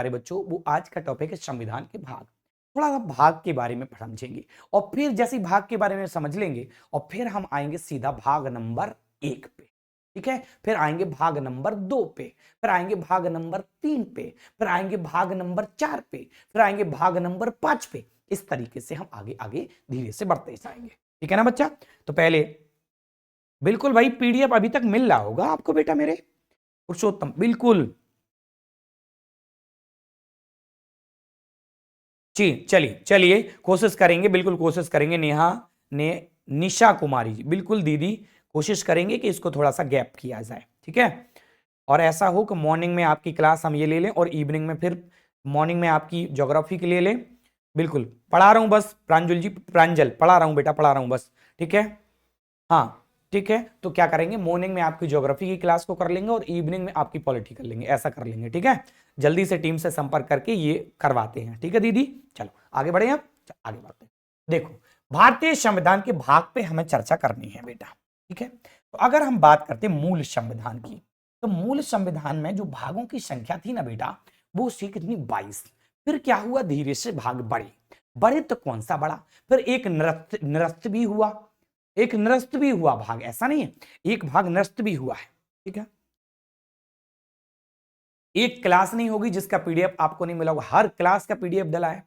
प्यारे बच्चों, वो आज का टॉपिक है संविधान के भाग। थोड़ा सा भाग के बारे में समझेंगे और फिर जैसे भाग के बारे में समझ लेंगे और फिर हम आएंगे सीधा भाग नंबर 1 पे। ठीक है, फिर आएंगे भाग नंबर 2 पे, फिर आएंगे भाग नंबर 3 पे, फिर आएंगे भाग नंबर 4 पे, फिर आएंगे भाग नंबर 5 पे। इस तरीके से हम आगे आगे धीरे से बढ़ते जाएंगे। ठीक है ना बच्चा? तो पहले बिल्कुल भाई पीडीएफ अभी तक मिल रहा होगा आपको बेटा मेरे पुरुषोत्तम, बिल्कुल जी। चलिए चलिए कोशिश करेंगे, बिल्कुल कोशिश करेंगे। नेहा ने निशा कुमारी जी, बिल्कुल दीदी कोशिश करेंगे कि इसको थोड़ा सा गैप किया जाए। ठीक है, और ऐसा हो कि मॉर्निंग में आपकी क्लास हम ये ले लें और इवनिंग में फिर मॉर्निंग में आपकी ज्योग्राफी के लिए लें। बिल्कुल पढ़ा रहा हूं बस, प्रांजल जी, प्रांजल पढ़ा रहा हूं बेटा, पढ़ा रहा हूं बस। ठीक है, हाँ ठीक है। तो क्या करेंगे, मॉर्निंग में आपकी ज्योग्राफी की क्लास को कर लेंगे और इवनिंग में आपकी पॉलिटी कर लेंगे, ऐसा कर लेंगे। ठीक है, जल्दी से टीम से संपर्क करके ये करवाते हैं। ठीक है दीदी, चलो आगे बढ़े, आप आगे बढ़ते हैं। देखो, भारतीय संविधान के भाग पे हमें चर्चा करनी है बेटा। ठीक है, तो अगर हम बात करते हैं मूल संविधान की, तो मूल संविधान में जो भागों की संख्या थी ना बेटा, वो उसकी कितनी 22। फिर क्या हुआ, धीरे से भाग बढ़े। बढ़े तो कौन सा बड़ा, फिर एक निरस्त भी हुआ, एक निरस्त भी हुआ भाग, ऐसा नहीं है, एक भाग निरस्त भी हुआ है। ठीक है, एक क्लास नहीं होगी जिसका पीडीएफ आपको नहीं मिला होगा, हर क्लास का पीडीएफ डला है,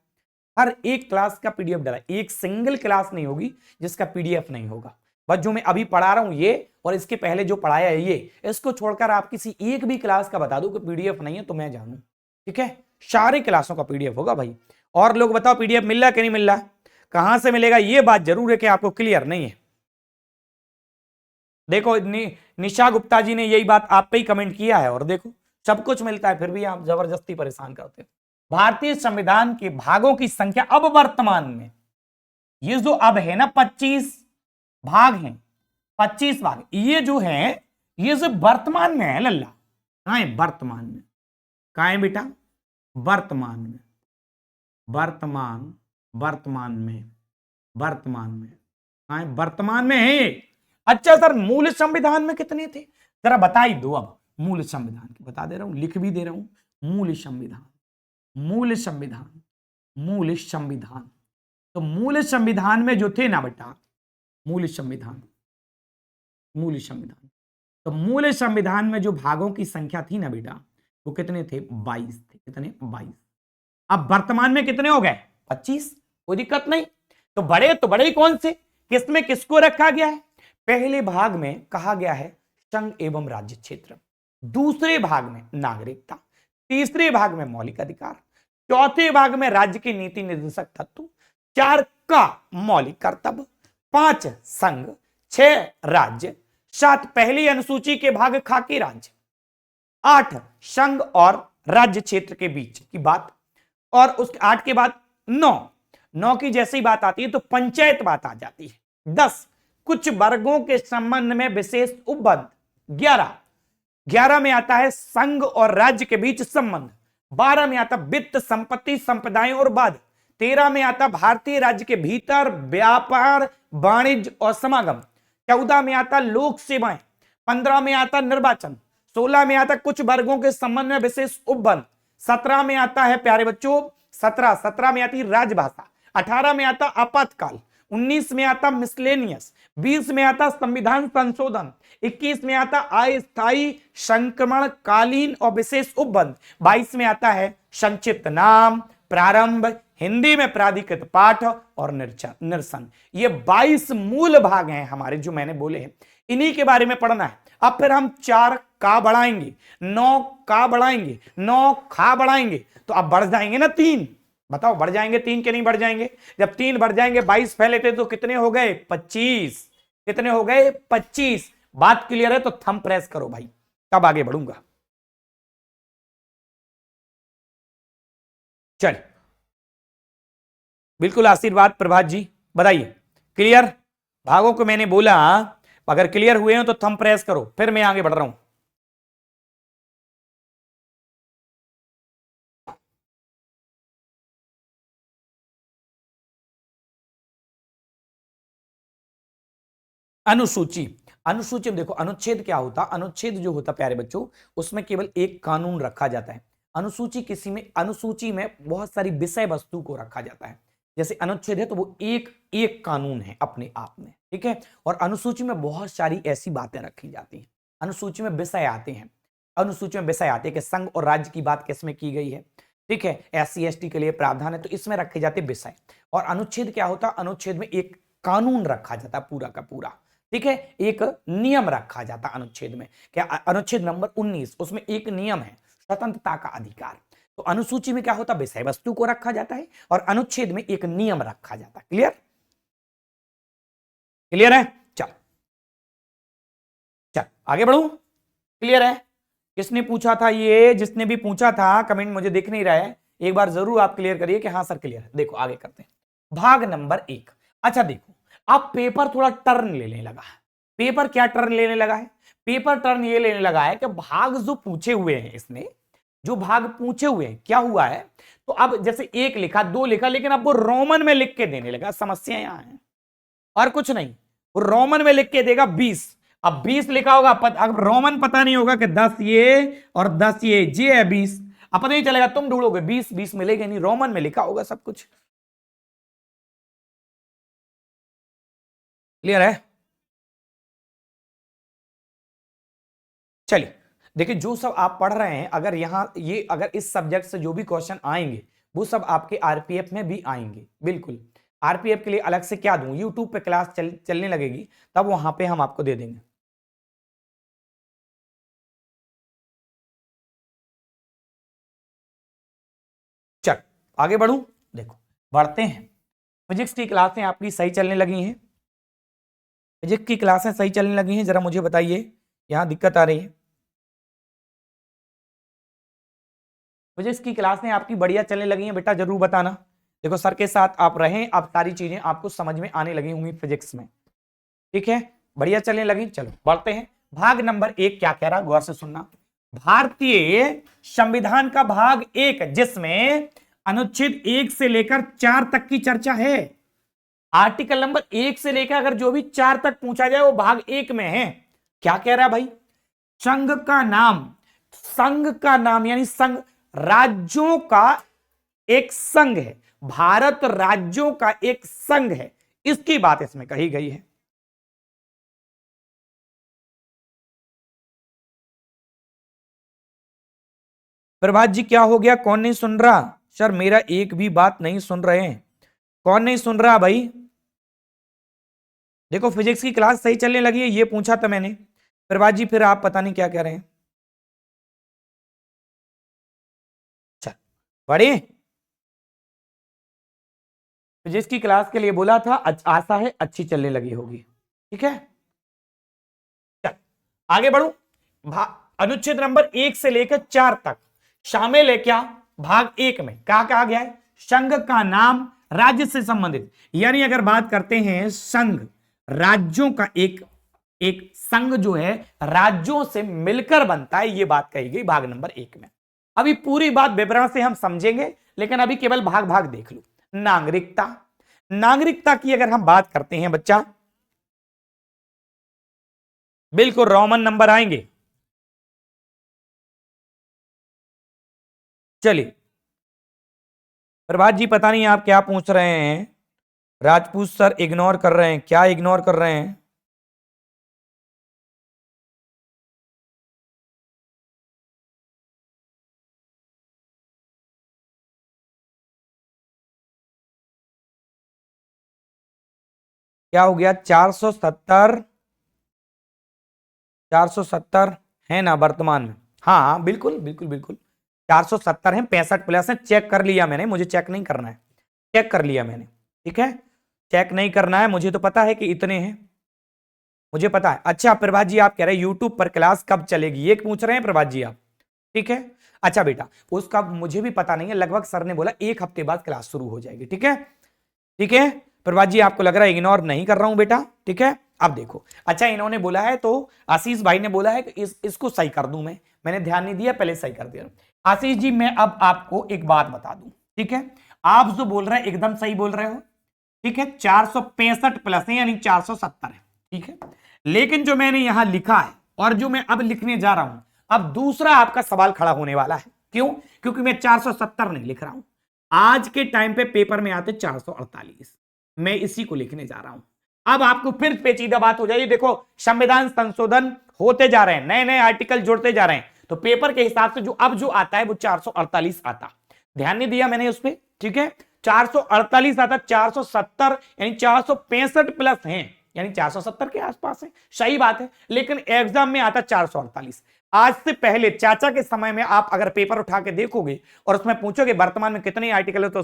हर एक क्लास का पीडीएफ डला है। एक सिंगल क्लास नहीं होगी जिसका पीडीएफ नहीं होगा। बस जो मैं अभी पढ़ा रहा हूं ये और इसके पहले जो पढ़ाया है ये, इसको छोड़कर आप किसी एक भी क्लास का बता दो कि पीडीएफ नहीं है तो मैं जानू। ठीक है, सारे क्लासों का पीडीएफ होगा भाई। और लोग बताओ पीडीएफ मिल रहा है कि नहीं मिल रहा, कहां से मिलेगा, ये बात जरूर है कि आपको क्लियर नहीं है। देखो निशा गुप्ता जी ने यही बात आप पे ही कमेंट किया है, और देखो सब कुछ मिलता है फिर भी आप जबरदस्ती परेशान करते हो। भारतीय संविधान के भागों की संख्या अब वर्तमान में, ये जो अब है ना 25 भाग हैं, 25 भाग, ये जो है ये जो वर्तमान में है लल्ला, कहां है वर्तमान में, कहां है बेटा वर्तमान में, वर्तमान वर्तमान में, वर्तमान में कहां है, वर्तमान में है। अच्छा सर मूल संविधान में कितने थे, जरा बता ही दो। अब मूल संविधान की बता दे रहा हूं, लिख भी दे रहा हूं, मूल संविधान, मूल संविधान, मूल संविधान। तो मूल संविधान में जो थे ना बेटा, मूल संविधान, मूल संविधान, तो मूल संविधान में जो भागों की संख्या थी ना बेटा, वो कितने थे, 22 थे। कितने, 22। अब वर्तमान में कितने हो गए, 25। कोई दिक्कत नहीं। तो बड़े कौन से, किसमें किसको रखा गया है, पहले भाग में कहा गया है संघ एवं राज्य क्षेत्र, दूसरे भाग में नागरिकता, तीसरे भाग में मौलिक अधिकार, चौथे भाग में राज्य के नीति निर्देशक तत्व, 4 का मौलिक कर्तव्य, 5 संघ, 6 राज्य, 7 पहली अनुसूची के भाग खाकी राज्य, 8 संघ और राज्य क्षेत्र के बीच की बात, और उसके 8 के बाद 9 की जैसी बात आती है तो पंचायत बात आ जाती है। 10 कुछ वर्गों के संबंध में विशेष उपबंध, 11 में आता है संघ और राज्य के बीच संबंध, 12 में आता वित्त संपत्ति संप्रदाय और बाद, 13 में आता भारतीय राज्य के भीतर व्यापार वाणिज्य और समागम, 14 में आता लोक सेवाएं, 15 में आता निर्वाचन, 16 में आता कुछ वर्गों के संबंध में विशेष उपबंध, 17 में आता है प्यारे बच्चों 17 में आती राजभाषा, 18 में आता आपातकाल, 19 में आता मिसलेनियस, 20 में आता संविधान संशोधन, 21 में आता अस्थायी संक्रमण कालीन और विशेष उपबंध, 22 में आता है संक्षिप्त नाम, प्रारंभ, हिंदी में प्राधिकृत पाठ और निरसन। ये 22 मूल भाग हैं हमारे जो मैंने बोले हैं, इन्हीं के बारे में पढ़ना है। अब फिर हम 4 का बढ़ाएंगे, 9 का बढ़ाएंगे, 9 खा बढ़ाएंगे, तो अब बढ़ जाएंगे ना 3। बताओ बढ़ जाएंगे 3 के नहीं बढ़ जाएंगे, जब 3 बढ़ जाएंगे 22 पहले थे तो कितने हो गए 25, कितने हो गए 25। बात क्लियर है तो थंब प्रेस करो भाई, तब आगे बढ़ूंगा। चल बिल्कुल आशीर्वाद प्रभात जी, बताइए क्लियर, भागों को मैंने बोला, अगर क्लियर हुए हो तो थंब प्रेस करो, फिर मैं आगे बढ़ रहा हूं। अनुसूची, अनुसूची में देखो अनुच्छेद क्या होता, अनुच्छेद जो होता प्यारे बच्चों उसमें केवल एक कानून रखा जाता है, अनुसूची किसी में, अनुसूची में बहुत सारी विषय वस्तु को रखा जाता है। जैसे अनुच्छेद है तो वो एक एक कानून है अपने आप में, ठीक है। और अनुसूची में बहुत सारी ऐसी बातें रखी जाती हैं। अनुसूची में विषय आते हैं, अनुसूची में विषय आते हैं कि संघ और राज्य की बात किसमें की गई है, ठीक है। SC ST के लिए प्रावधान है तो इसमें रखे जाते विषय। और अनुच्छेद क्या होता है, अनुच्छेद में एक कानून रखा जाता है पूरा का पूरा, ठीक है। एक नियम रखा जाता है अनुच्छेद में। क्या अनुच्छेद नंबर 19, उसमें एक नियम है स्वतंत्रता का अधिकार। तो अनुसूची में क्या होता है, विषय वस्तु को रखा जाता है और अनुच्छेद में एक नियम रखा जाता है। क्लियर, क्लियर है। चल चल आगे बढ़ू, क्लियर है। किसने पूछा था ये, जिसने भी पूछा था कमेंट मुझे दिख नहीं रहा है, एक बार जरूर आप क्लियर करिए कि हाँ सर क्लियर है। देखो आगे करते हैं, भाग नंबर 1। अच्छा देखो, अब पेपर थोड़ा टर्न लेने लगा है। पेपर क्या टर्न लेने लगा है, पेपर टर्न ये लेने लगा है कि भाग जो पूछे हुए हैं, इसने जो भाग पूछे हुए हैं क्या हुआ है, तो अब जैसे 1 लिखा 2 लिखा, लेकिन अब वो रोमन में लिख के देने लगा। समस्या यहां है और कुछ नहीं, वो रोमन में लिख के देगा 20। अब 20 लिखा होगा, अब रोमन पता नहीं होगा कि 10 ये और 10 ये है 20। अब पता नहीं चलेगा, तुम ढूंढोगे 20 मिलेगा नहीं, रोमन में लिखा होगा सब कुछ। क्लियर है। चलिए देखिए, जो सब आप पढ़ रहे हैं, अगर यहां ये अगर इस सब्जेक्ट से जो भी क्वेश्चन आएंगे वो सब आपके आरपीएफ में भी आएंगे। बिल्कुल, आरपीएफ के लिए अलग से क्या दूं, यूट्यूब पे क्लास चलने लगेगी तब वहां पे हम आपको दे देंगे। चल आगे बढ़ूं, देखो बढ़ते हैं। फिजिक्स की क्लासें आपकी सही चलने लगी हैं, फिजिक्स की क्लासें सही चलने लगी हैं, जरा मुझे बताइए यहां दिक्कत आ रही है। फिजिक्स की क्लासें आपकी बढ़िया चलने लगी हैं बेटा, जरूर बताना। देखो सर के साथ आप रहें, अब सारी चीजें आपको समझ में आने लगी होंगी फिजिक्स में, ठीक है। बढ़िया चलने लगी, चलो बढ़ते हैं। भाग नंबर 1 क्या कह रहा, गौर से सुनना। भारतीय संविधान का भाग 1, जिसमें अनुच्छेद 1 से लेकर 4 तक की चर्चा है। आर्टिकल नंबर 1 से लेकर अगर जो भी 4 तक पूछा जाए वो भाग 1 में है। क्या कह रहा है भाई, संघ का नाम, संघ का नाम यानी संघ राज्यों का एक संघ है, भारत राज्यों का एक संघ है, इसकी बात इसमें कही गई है। प्रभात जी क्या हो गया, कौन नहीं सुन रहा? सर मेरा एक भी बात नहीं सुन रहे हैं, कौन नहीं सुन रहा भाई? देखो फिजिक्स की क्लास सही चलने लगी है, ये पूछा था मैंने। प्रभात जी फिर आप पता नहीं क्या कह रहे हैं। चल बढ़िए, फिजिक्स की क्लास के लिए बोला था, आशा है अच्छी चलने लगी होगी, ठीक है। चल आगे बढ़ू। अनुच्छेद नंबर 1 से लेकर 4 तक शामिल है क्या, भाग 1 में क्या कहा गया है, संघ का नाम राज्य से संबंधित, यानी अगर बात करते हैं संघ राज्यों का एक संघ जो है राज्यों से मिलकर बनता है, यह बात कही गई भाग नंबर 1 में। अभी पूरी बात विवरण से हम समझेंगे, लेकिन अभी केवल भाग भाग देख लो। नागरिकता, नागरिकता की अगर हम बात करते हैं बच्चा, बिल्कुल रोमन नंबर आएंगे। चलिए प्रभात जी पता नहीं आप क्या पूछ रहे हैं, राजपूत सर इग्नोर कर रहे हैं, क्या इग्नोर कर रहे हैं? क्या हो गया, 470 470 है ना वर्तमान में? हाँ बिल्कुल बिल्कुल बिल्कुल 470 है, 65 प्लस है, चेक कर लिया मैंने, मुझे चेक नहीं करना है, चेक कर लिया मैंने, ठीक है। चेक नहीं करना है, मुझे तो पता है कि इतने हैं, मुझे पता है। अच्छा प्रभात जी आप कह रहे हैं यूट्यूब पर क्लास कब चलेगी, ये पूछ रहे हैं प्रभात जी आप, ठीक है। अच्छा बेटा उसका मुझे भी पता नहीं है, लगभग सर ने बोला 1 हफ्ते बाद क्लास शुरू हो जाएगी, ठीक है, ठीक है। प्रभात जी आपको लग रहा है इग्नोर नहीं कर रहा हूं बेटा, ठीक है। अब देखो, अच्छा इन्होंने बोला है तो आशीष भाई ने बोला है कि इसको सही कर दूं मैंने ध्यान नहीं दिया, पहले सही कर दिया। आशीष जी मैं अब आपको एक बात बता दूं, ठीक है। आप जो बोल रहे हैं एकदम सही बोल रहे हो, ठीक है। 465 प्लस है यानी 470 है, ठीक है। लेकिन जो मैंने यहां लिखा है और जो मैं अब लिखने जा रहा हूं, अब दूसरा आपका सवाल खड़ा होने वाला है, क्यों? क्योंकि मैं 470 नहीं लिख रहा हूं, आज के टाइम पे पेपर में आते 448, मैं इसी को लिखने जा रहा हूं। अब आपको फिर पेचीदा बात हो जाएगी, देखो संविधान संशोधन होते जा रहे हैं, नए नए आर्टिकल जुड़ते जा रहे हैं, तो पेपर के हिसाब से जो अब जो आता है वो 448 आता, ध्यान नहीं दिया मैंने उस पर, ठीक है, 448 आता, 470 यानी 465 प्लस हैं, यानी 470 के आसपास है, सही बात है, लेकिन एग्जाम में आता 448। आज से पहले चाचा के समय में आप अगर पेपर उठा के देखोगे और उसमें पूछोगे वर्तमान में कितने आर्टिकल है, तो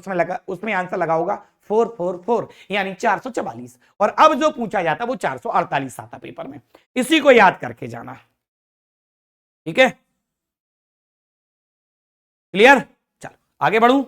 उसमें आंसर लगा होगा 444 यानी 444, और अब जो पूछा जाता वो 448 आता पेपर में, इसी को याद करके जाना, ठीक है, क्लियर? चलो आगे बढ़ू।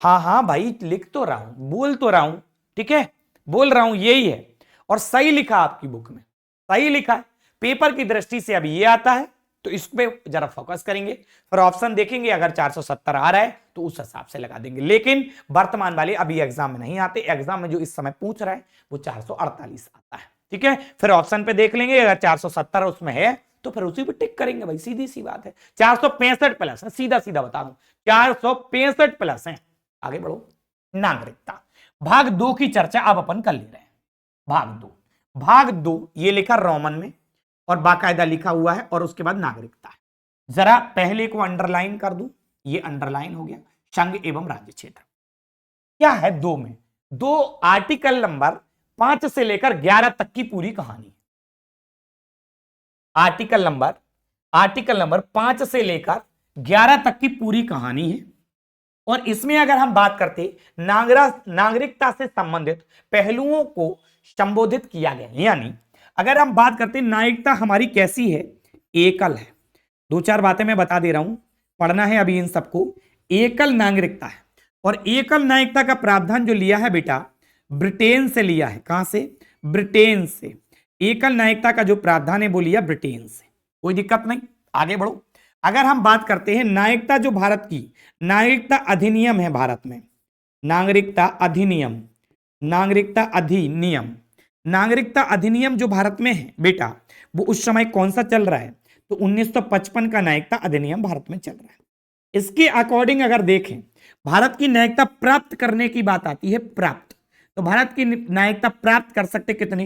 हाँ हाँ भाई, लिख तो रहा हूं, बोल तो रहा हूं, ठीक है, बोल रहा हूं यही है, और सही लिखा आपकी बुक में, सही लिखा है, पेपर की दृष्टि से अब ये आता है, तो इस पे जरा फोकस करेंगे, फिर ऑप्शन देखेंगे, अगर 470 आ रहा है तो उस हिसाब से लगा देंगे, लेकिन वर्तमान वाले अभी एग्जाम में नहीं आते, एग्जाम में जो इस समय पूछ रहा है वो 448 आता है, ठीक है, फिर ऑप्शन पे देख लेंगे, अगर 470 उसमें है तो फिर उसी पे टिक करेंगे भाई, सीधी सी बात है, 465 प्लस है, सीधा सीधा बता दूं 465 प्लस है। आगे बढ़ो, नागरिकता भाग 2 की चर्चा अब अपन कर ले रहे हैं, भाग दो ये लिखा रोमन में और बाकायदा लिखा हुआ है, और उसके बाद नागरिकता है, जरा पहले को अंडरलाइन कर दूं, ये अंडरलाइन हो गया, संघ एवं राज्य क्षेत्र, क्या है 2 में, 2 आर्टिकल नंबर 5 से लेकर 11 तक की पूरी कहानी, आर्टिकल नंबर 5 से लेकर 11 तक की पूरी कहानी है, और इसमें अगर हम बात करते नागरिकता से संबंधित पहलुओं को संबोधित किया गया, यानी अगर हम बात करते नागरिकता हमारी कैसी है, एकल है, 2-4 बातें मैं बता दे रहा हूं, पढ़ना है अभी इन सबको, एकल नागरिकता है, और एकल नागरिकता का प्रावधान जो लिया है बेटा ब्रिटेन से लिया है, कहां से? ब्रिटेन से, एकल नागरिकता का जो प्रावधान है वो लिया ब्रिटेन से, कोई दिक्कत नहीं, आगे बढ़ो। अगर हम बात करते हैं नागरिकता, जो भारत की नागरिकता अधिनियम है, भारत में नागरिकता अधिनियम जो भारत में है बेटा, वो उस समय कौन सा चल रहा है, तो 1955 का नागरिकता अधिनियम भारत में चल रहा है। इसके अकॉर्डिंग अगर देखें, भारत की नागरिकता प्राप्त करने की बात आती है, प्राप्त, तो भारत की नागरिकता प्राप्त कर सकते कितने?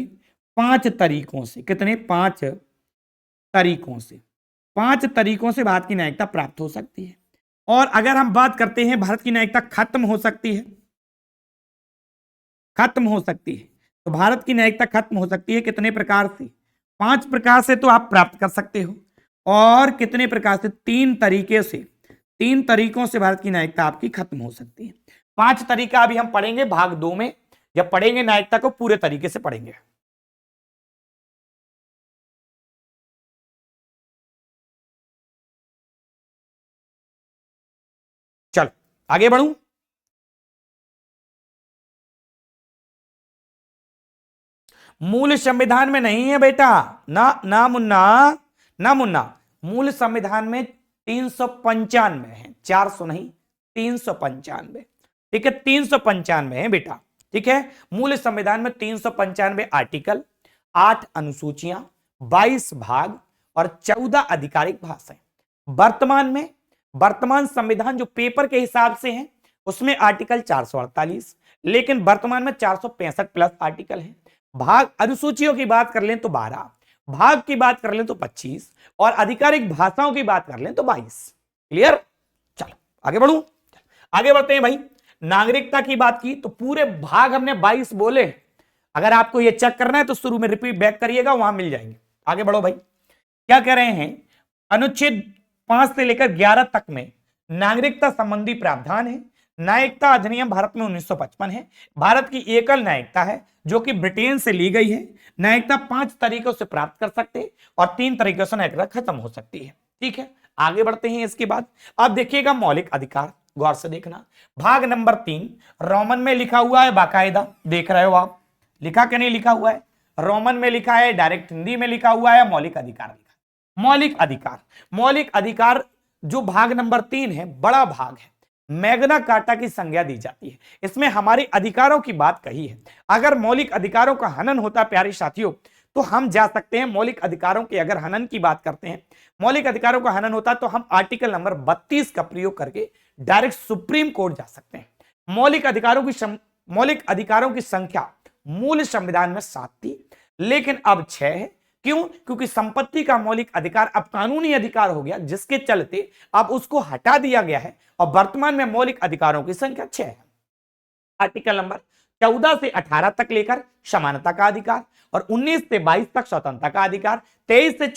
5 तरीकों से, कितने? 5 तरीकों से, 5 तरीकों से भारत की नागरिकता प्राप्त हो सकती है। और अगर हम बात करते हैं भारत की नागरिकता खत्म हो सकती है, तो भारत की नागरिकता खत्म हो सकती है कितने प्रकार से? 5 प्रकार से तो आप प्राप्त कर सकते हो, और कितने प्रकार से? 3 तरीके से, 3 तरीकों से भारत की नागरिकता आपकी खत्म हो सकती है। 5 तरीका अभी हम पढ़ेंगे भाग 2 में, जब पढ़ेंगे नागरिकता को पूरे तरीके से पढ़ेंगे। चलो आगे बढ़ूं, मूल संविधान में नहीं है बेटा, ना मुन्ना, मूल संविधान में 395 है, 400 नहीं, 395, ठीक है, 395 है बेटा, ठीक है, मूल संविधान में 395 आर्टिकल, 8 अनुसूचियां, 22 भाग और 14 आधिकारिक भाषाएं। वर्तमान संविधान जो पेपर के हिसाब से है उसमें आर्टिकल 448, लेकिन वर्तमान में 465 प्लस आर्टिकल है। भाग अनुसूचियों की बात कर लें तो 12, भाग की बात कर लें तो 25, और आधिकारिक भाषाओं की बात कर लें तो 22। क्लियर? चलो आगे बढ़ूं, आगे बढ़ते हैं भाई। नागरिकता की बात की तो पूरे भाग हमने 22 बोले, अगर आपको ये चेक करना है तो शुरू में रिपीट बैक करिएगा, वहां मिल जाएंगे। आगे बढ़ो भाई, क्या कह रहे हैं? अनुच्छेद 5 से लेकर 11 तक में नागरिकता संबंधी प्रावधान है। नागरिकता अधिनियम भारत में 1955 है, भारत की एकल नागरिकता है जो कि ब्रिटेन से ली गई है। नागरिकता 5 तरीकों से प्राप्त कर सकते हैं और 3 तरीकों से नागरिकता खत्म हो सकती है। ठीक है, आगे बढ़ते हैं। इसके बाद अब देखिएगा मौलिक अधिकार, गौर से देखना, भाग नंबर 3 रोमन में लिखा हुआ है, बाकायदा देख रहे हो आप, लिखा क्या नहीं लिखा हुआ है, रोमन में लिखा है, डायरेक्ट हिंदी में लिखा हुआ है, मौलिक अधिकार लिखा है। मौलिक अधिकार जो भाग नंबर 3 है, बड़ा भाग है, मैग्ना कार्टा की संज्ञा दी जाती है। इसमें हमारे अधिकारों की बात कही है। अगर मौलिक अधिकारों का हनन होता प्यारे साथियों तो हम जा सकते हैं मौलिक अधिकारों के, अगर हनन की बात करते हैं, मौलिक अधिकारों का हनन होता है तो हम आर्टिकल नंबर 32 का प्रयोग करके डायरेक्ट सुप्रीम कोर्ट जा सकते हैं। मौलिक अधिकारों की संख्या मूल संविधान में 7 थी, लेकिन अब 6 है। क्यों? क्योंकि संपत्ति का मौलिक अधिकार अब कानूनी अधिकार हो गया, जिसके चलते अब उसको हटा दिया गया है और वर्तमान में मौलिक अधिकारों की संख्या 6 है। आर्टिकल नंबर 14 से 18 तक लेकर समानता का अधिकार, और 19 से 22 तक स्वतंत्रता का अधिकार, 23 से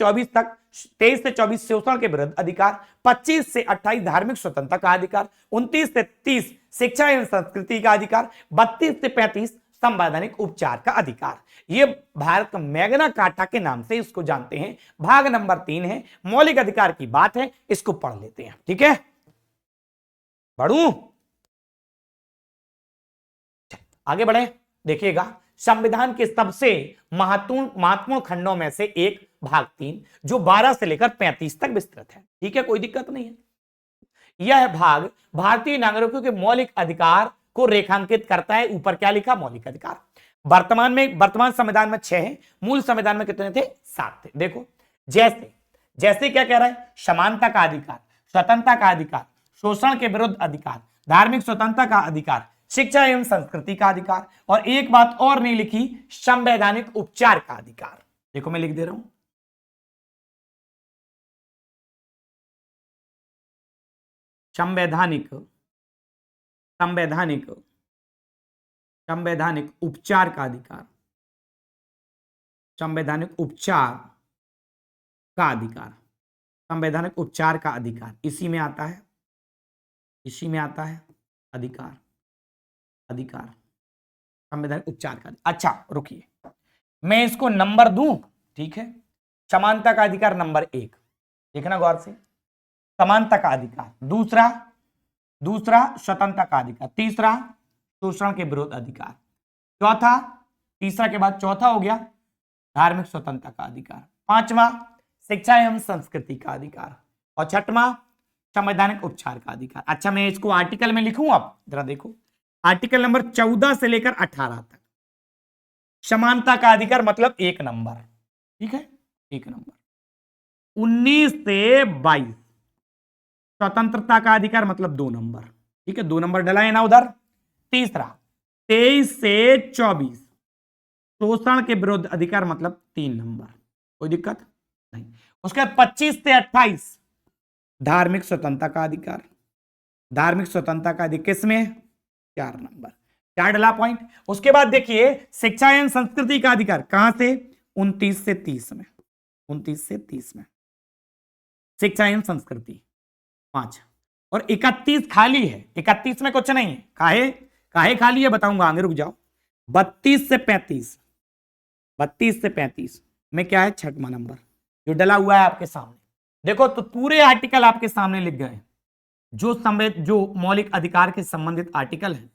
24 शोषण के विरुद्ध अधिकार, 25 से 28 धार्मिक स्वतंत्रता का अधिकार, 29 से 30 शिक्षा एवं संस्कृति का अधिकार, 32 से 35 संवैधानिक उपचार का अधिकार। ये भारत का मैग्ना कार्टा के नाम से इसको जानते हैं। भाग नंबर 3 है, मौलिक अधिकार की बात है, इसको पढ़ लेते हैं। ठीक है, पढ़ूं? आगे बढ़े, देखिएगा संविधान के सबसे महत्वपूर्ण खंडों में से एक भाग 3, जो 12 से लेकर 35 तक विस्तृत है। ठीक है, कोई दिक्कत नहीं है। यह भाग भारतीय नागरिकों के मौलिक अधिकार को रेखांकित करता है। ऊपर क्या लिखा? मौलिक अधिकार। वर्तमान संविधान में 6 है, मूल संविधान में कितने थे? 7 थे। देखो, जैसे क्या कह रहा है? समानता का अधिकार, स्वतंत्रता का अधिकार, शोषण के विरुद्ध अधिकार, धार्मिक स्वतंत्रता का अधिकार, शिक्षा एवं संस्कृति का अधिकार, और एक बात और नहीं लिखी, संवैधानिक उपचार का अधिकार। देखो मैं लिख दे रहा हूं, संवैधानिक उपचार का अधिकार, संवैधानिक उपचार का अधिकार, संवैधानिक उपचार का अधिकार, इसी में आता है अधिकार संवैधानिक उपचार का। अच्छा रुकिए, मैं इसको नंबर दूं। ठीक है, समानता का अधिकार नंबर 1, देखना गौर से, समानता का अधिकार। दूसरा स्वतंत्रता का अधिकार। तीसरा शोषण के विरुद्ध अधिकार। चौथा, तीसरा के बाद चौथा हो गया धार्मिक स्वतंत्रता का अधिकार। पांचवा शिक्षा एवं संस्कृति का अधिकार, और छठवां संवैधानिक उपचार का अधिकार। अच्छा, मैं इसको आर्टिकल में लिखूं। अब जरा देखो, आर्टिकल नंबर 14 से लेकर 18 तक समानता का अधिकार मतलब 1 नंबर। ठीक है, 1 नंबर। 19 से 22 स्वतंत्रता का अधिकार मतलब 2 नंबर। ठीक है, 2 नंबर डला है ना उधर। तीसरा 23 से 24 शोषण के विरुद्ध अधिकार मतलब 3 नंबर, कोई दिक्कत नहीं। उसके बाद 25 से 28 धार्मिक स्वतंत्रता का अधिकार, धार्मिक स्वतंत्रता का अधिकार किसमें? 4 नंबर, 4 डला पॉइंट। उसके बाद देखिए शिक्षा एवं संस्कृति का अधिकार, कहां से? 29 से 30 में, 29 से 30 में शिक्षा एवं संस्कृति 5, और 31 खाली है। 31 में कुछ नहीं है। काहे खाली है बताऊंगा आगे, रुक जाओ। 32 से 35 में क्या है? 6वां नंबर जो डला हुआ है आपके सामने। देखो तो पूरे आर्टिकल आपके सामने लिख गए, जो मौलिक अधिकार के संबंधित आर्टिकल हैं,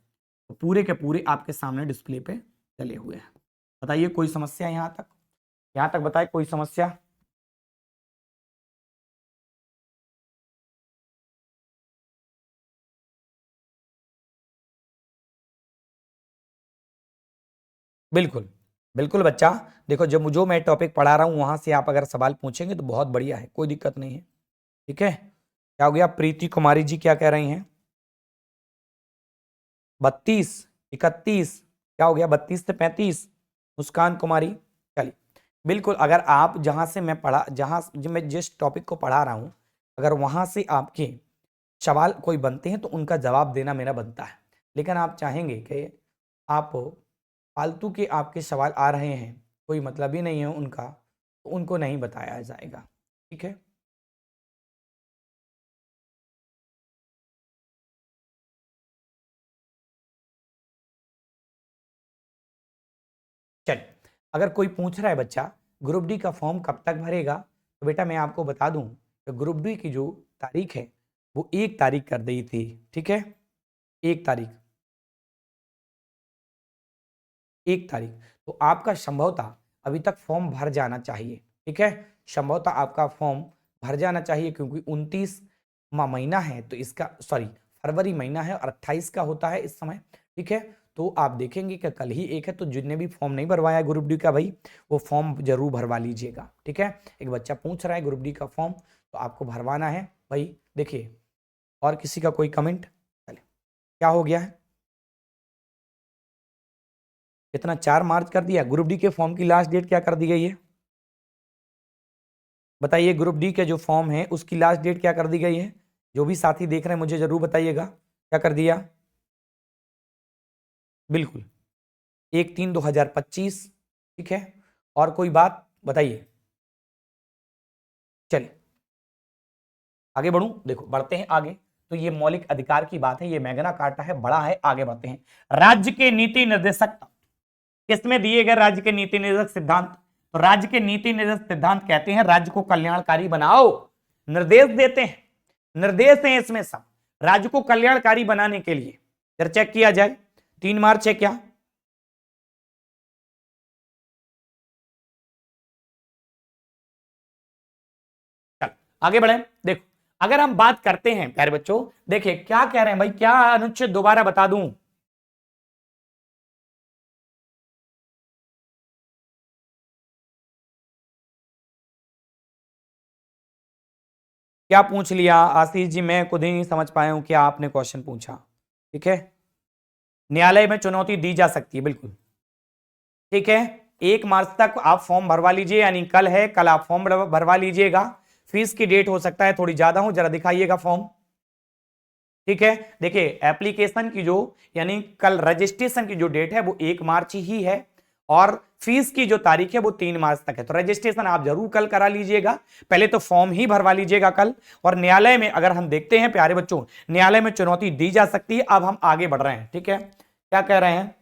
तो पूरे के पूरे आपके सामने डिस्प्ले पे डले हुए हैं। बताइए कोई समस्या? यहां तक बताइए, कोई समस्या? बिल्कुल बच्चा, देखो जब जो मैं टॉपिक पढ़ा रहा हूं वहां से आप अगर सवाल पूछेंगे तो बहुत बढ़िया है, कोई दिक्कत नहीं है। ठीक है, क्या हो गया? प्रीति कुमारी जी क्या कह रही हैं? 32, 31, क्या हो गया? 32 से 35। मुस्कान कुमारी, चलिए बिल्कुल, अगर आप मैं जिस टॉपिक को पढ़ा रहा हूं, अगर वहां से आपके सवाल कोई बनते हैं तो उनका जवाब देना मेरा बनता है। लेकिन आप चाहेंगे कि आप फालतू के आपके सवाल आ रहे हैं, कोई मतलब ही नहीं है उनका, तो उनको नहीं बताया जाएगा। ठीक है, चल अगर कोई पूछ रहा है बच्चा ग्रुप डी का फॉर्म कब तक भरेगा, तो बेटा मैं आपको बता दूं कि ग्रुप डी की जो तारीख है वो 1 तारीख कर दी थी। ठीक है, 1 तारीख, तो आपका संभवतः अभी तक फॉर्म भर जाना चाहिए। ठीक है, संभवतः आपका फॉर्म भर जाना चाहिए, क्योंकि 29वां महीना है, तो इसका फरवरी महीना है और 28 का होता है इस समय। ठीक है, तो आप देखेंगे कि कल ही एक है, तो जिनने भी फॉर्म नहीं भरवाया ग्रुप डी का भाई वो फॉर्म जरूर भरवा लीजिएगा। ठीक है, एक बच्चा पूछ रहा है ग्रुप डी का फॉर्म, तो आपको भरवाना है भाई। देखिए और किसी का कोई कमेंट? चले, क्या हो गया है, कितना 4 मार्च कर दिया। ग्रुप डी के फॉर्म की लास्ट डेट क्या कर दी गई है बताइए? ग्रुप डी के जो फॉर्म है उसकी लास्ट डेट क्या कर दी गई है? जो भी साथी देख रहे हैं मुझे जरूर बताइएगा क्या कर दिया। बिल्कुल 1/3/2025। ठीक है, और कोई बात बताइए। चलिए आगे बढ़ूं, देखो बढ़ते हैं आगे। तो ये मौलिक अधिकार की बात है, ये मैग्ना कार्टा है, बड़ा है। आगे बढ़ते हैं, राज्य के नीति निर्देशक किसमें दिए गए राज्य के नीति निर्देशक सिद्धांत? तो राज्य के नीति निर्देशक सिद्धांत कहते हैं राज्य को कल्याणकारी बनाओ, निर्देश देते हैं, निर्देश हैं इसमें सब राज्य को कल्याणकारी बनाने के लिए। जरा चेक किया जाए, 3 मार्च है क्या? चल आगे बढ़े। देखो अगर हम बात करते हैं प्यारे बच्चों, देखिए क्या कह रहे हैं भाई, क्या अनुच्छेद दोबारा बता दूं? क्या पूछ लिया आशीष जी? मैं खुद ही नहीं समझ पाया हूं क्या आपने क्वेश्चन पूछा। ठीक है, न्यायालय में चुनौती दी जा सकती है, बिल्कुल ठीक है। 1 मार्च तक आप फॉर्म भरवा लीजिए, यानी कल है, कल आप फॉर्म भरवा लीजिएगा। फीस की डेट हो सकता है थोड़ी ज्यादा हो, जरा दिखाइएगा फॉर्म। ठीक है, देखिए एप्लीकेशन की जो यानी कल रजिस्ट्रेशन की जो डेट है वो 1 मार्च ही है, और फीस की जो तारीख है वो 3 मार्च तक है। तो रजिस्ट्रेशन आप जरूर कल करा लीजिएगा, पहले तो फॉर्म ही भरवा लीजिएगा कल। और न्यायालय में अगर हम देखते हैं प्यारे बच्चों, न्यायालय में चुनौती दी जा सकती है। अब हम आगे बढ़ रहे हैं, ठीक है, क्या कह रहे हैं?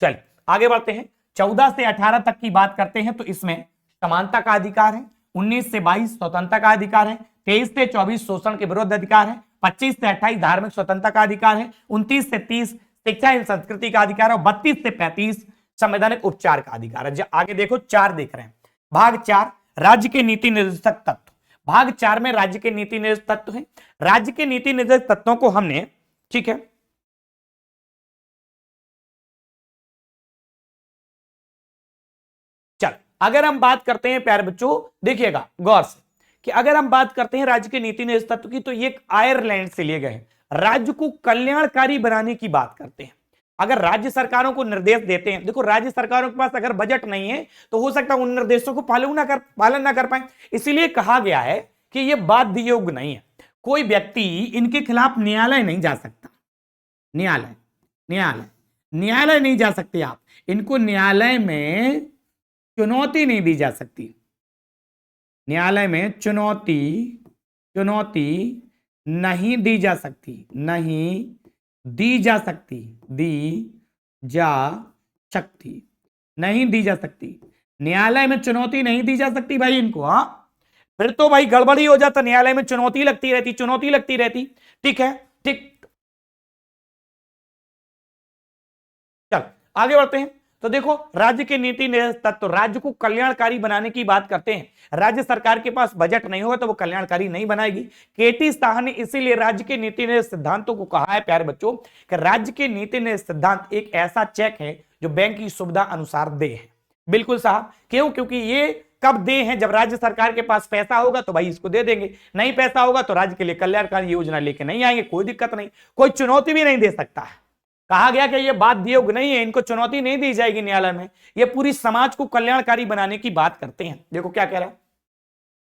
चल आगे बढ़ते हैं, 14 से 18 तक की बात करते हैं। तो इसमें समानता का अधिकार है, 19 से 22 स्वतंत्रता का अधिकार है, 23 से 24 शोषण के विरुद्ध अधिकार है, 25 से 28 धार्मिक स्वतंत्रता का अधिकार है, 29 से 30 शिक्षा एवं संस्कृति का अधिकार है, और 32 से 35 संवैधानिक उपचार का अधिकार है। आगे देखो 4 देख रहे हैं, भाग 4 राज्य के नीति निर्देशक तत्व। भाग 4 में राज्य के नीति निर्देशक तत्व है। राज्य के नीति निर्देशक तत्वों को हमने, ठीक है, चल अगर हम बात करते हैं प्यारे बच्चों, देखिएगा गौर से कि अगर हम बात करते हैं राज्य के नीति निर्देशक तत्व की, तो ये आयरलैंड से लिए गए, राज्य को कल्याणकारी बनाने की बात करते हैं। अगर राज्य सरकारों को निर्देश देते हैं, देखो राज्य सरकारों के पास अगर बजट नहीं है तो हो सकता है उन निर्देशों को पालन ना कर पाए, इसीलिए कहा गया है कि यह बाध्य योग्य नहीं है। कोई व्यक्ति इनके खिलाफ न्यायालय नहीं जा सकता, न्यायालय न्यायालय न्यायालय नहीं जा सकते आप, इनको न्यायालय में चुनौती नहीं दी जा सकती, न्यायालय में चुनौती नहीं दी जा सकती, नहीं दी जा सकती, नहीं दी जा सकती, न्यायालय में चुनौती नहीं दी जा सकती भाई इनको। हाँ फिर तो भाई गड़बड़ी हो जाता, न्यायालय में चुनौती लगती रहती। ठीक है, ठीक, चल आगे बढ़ते हैं। तो देखो राज्य के नीति निर्देशक तत्व राज्य को कल्याणकारी बनाने की बात करते हैं। राज्य सरकार के पास बजट नहीं होगा तो वो कल्याणकारी नहीं बनाएगी। केटी साह ने इसीलिए राज्य के नीति निर्देशक सिद्धांतों को कहा है प्यारे बच्चों कि राज्य के नीति निर्देशक सिद्धांत एक ऐसा चेक है जो बैंक की सुविधा अनुसार दे है। बिल्कुल साहब, क्यों? क्योंकि ये कब दे हैं? जब राज्य सरकार के पास पैसा होगा तो भाई इसको दे देंगे, नहीं पैसा होगा तो राज्य के लिए कल्याणकारी योजना लेके नहीं आएंगे, कोई दिक्कत नहीं, कोई चुनौती भी नहीं दे सकता है। कहा गया कि यह बाध्य योग्य नहीं है, इनको चुनौती नहीं दी जाएगी न्यायालय में, यह पूरी समाज को कल्याणकारी बनाने की बात करते हैं। देखो क्या कह रहा है,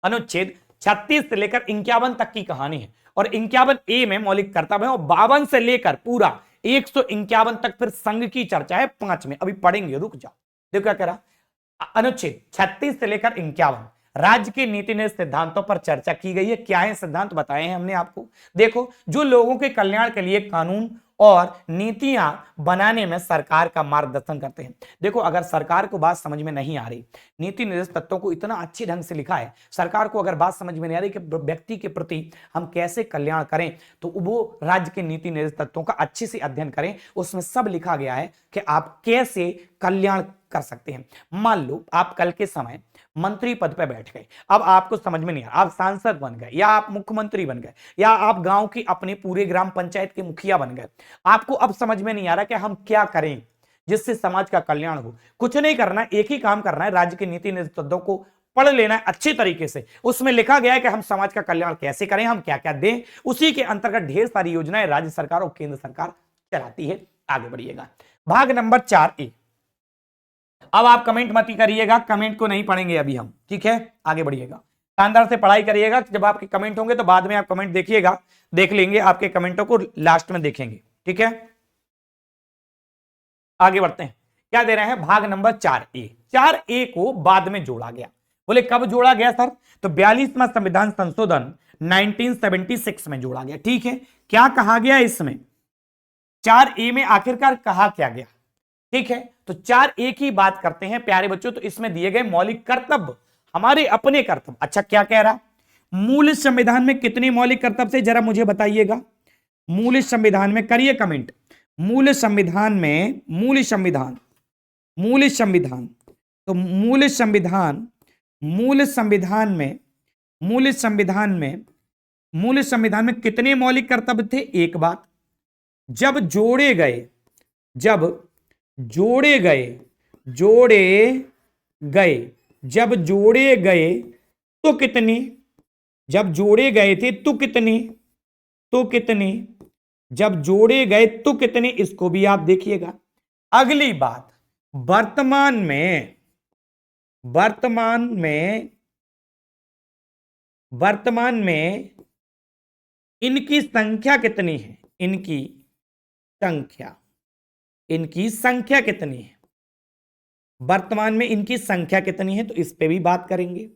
अनुच्छेद 36 से लेकर 51 तक की कहानी है, और 51 ए में मौलिक कर्तव्य है, और 52 से लेकर पूरा 151 तक फिर संघ की चर्चा है 5 में, अभी पढ़ेंगे, रुक जाओ। देखो क्या कह रहा, अनुच्छेद 36 से लेकर 51 राज्य के नीति निर्देशक सिद्धांतों पर चर्चा की गई है। क्या है सिद्धांत बताए हैं हमने आपको। देखो, जो लोगों के कल्याण के लिए कानून और नीतियां बनाने में सरकार का मार्गदर्शन करते हैं। देखो, अगर सरकार को बात समझ में नहीं आ रही, नीति निर्देश तत्वों को इतना अच्छे ढंग से लिखा है, सरकार को अगर बात समझ में नहीं आ रही कि व्यक्ति के प्रति हम कैसे कल्याण करें, तो वो राज्य के नीति निर्देश तत्वों का अच्छे से अध्ययन करें। उसमें सब लिखा गया है कि आप कैसे कल्याण कर सकते हैं। मान लो आप कल के समय मंत्री पद पर बैठ गए, अब आपको समझ में नहीं आ रहा, आप सांसद बन गए या आप मुख्यमंत्री बन गए या आप गांव की अपने पूरे ग्राम पंचायत के मुखिया बन गए, आपको अब समझ में नहीं आ रहा कि हम क्या करें जिससे समाज का कल्याण हो। कुछ नहीं करना, एक ही काम करना है, राज्य के नीति निर्देश तत्वों को पढ़ लेना है अच्छे तरीके से। उसमें लिखा गया है कि हम समाज का कल्याण कैसे करें, हम क्या क्या दें, उसी के अंतर्गत ढेर सारी योजनाएं राज्य सरकार और केंद्र सरकार चलाती है। आगे बढ़िएगा, भाग नंबर 4A। अब आप कमेंट मत ही करिएगा, कमेंट को नहीं पढ़ेंगे अभी हम, ठीक है। आगे बढ़िएगा, शानदार से पढ़ाई करिएगा। जब आपके कमेंट होंगे तो बाद में आप कमेंट देखिएगा, देख लेंगे, आपके कमेंटों को लास्ट में देखेंगे, ठीक है। आगे बढ़ते हैं, क्या दे रहे हैं, भाग नंबर 4A। 4A को बाद में जोड़ा गया। बोले कब जोड़ा गया सर, तो 42वां संविधान संशोधन 1976 में जोड़ा गया, ठीक है। क्या कहा गया इसमें, 4A में आखिरकार कहा क्या गया, ठीक है। तो 4A की बात करते हैं प्यारे बच्चों। तो इसमें दिए गए मौलिक कर्तव्य, हमारे अपने कर्तव्य। अच्छा, क्या कह रहा, मूल संविधान में कितने मौलिक कर्तव्य थे, जरा मुझे बताइएगा। मूल संविधान में करिए कमेंट, मूल संविधान में, मूल संविधान, मूल संविधान, तो मूल संविधान, मूल संविधान में, मूल संविधान में, मूल संविधान में कितने मौलिक कर्तव्य थे। एक बात, जब जोड़े गए, जब जोड़े गए, जोड़े गए, जब जोड़े गए तो कितने, जब जोड़े गए थे तो कितने, तो कितने, जब जोड़े गए तो कितने, इसको भी आप देखिएगा। अगली बात, वर्तमान में, वर्तमान में, वर्तमान में इनकी संख्या कितनी है, इनकी संख्या, इनकी संख्या कितनी है, वर्तमान में इनकी संख्या कितनी है, तो इस पे भी बात करेंगे।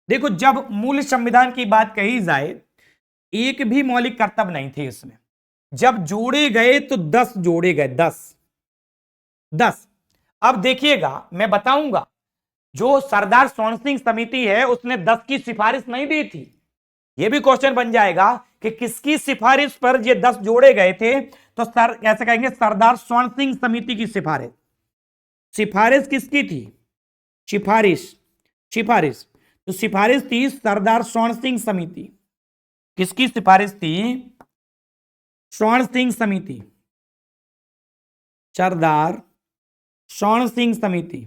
देखो, जब मूल संविधान की बात कही जाए, एक भी मौलिक कर्तव्य नहीं थे इसमें। जब जोड़े गए तो 10 जोड़े गए, 10। अब देखिएगा, मैं बताऊंगा, जो सरदार स्वर्ण सिंह समिति है उसने 10 की सिफारिश नहीं दी थी। यह भी क्वेश्चन बन जाएगा कि किसकी सिफारिश पर ये 10 जोड़े गए थे, तो सर कैसे कहेंगे, सरदार स्वर्ण सिंह समिति की सिफारिश। सिफारिश किसकी थी, सिफारिश, सिफारिश, तो सिफारिश थी सरदार स्वर्ण सिंह समिति। किसकी सिफारिश थी, स्वर्ण सिंह समिति, सरदार स्वर्ण सिंह समिति,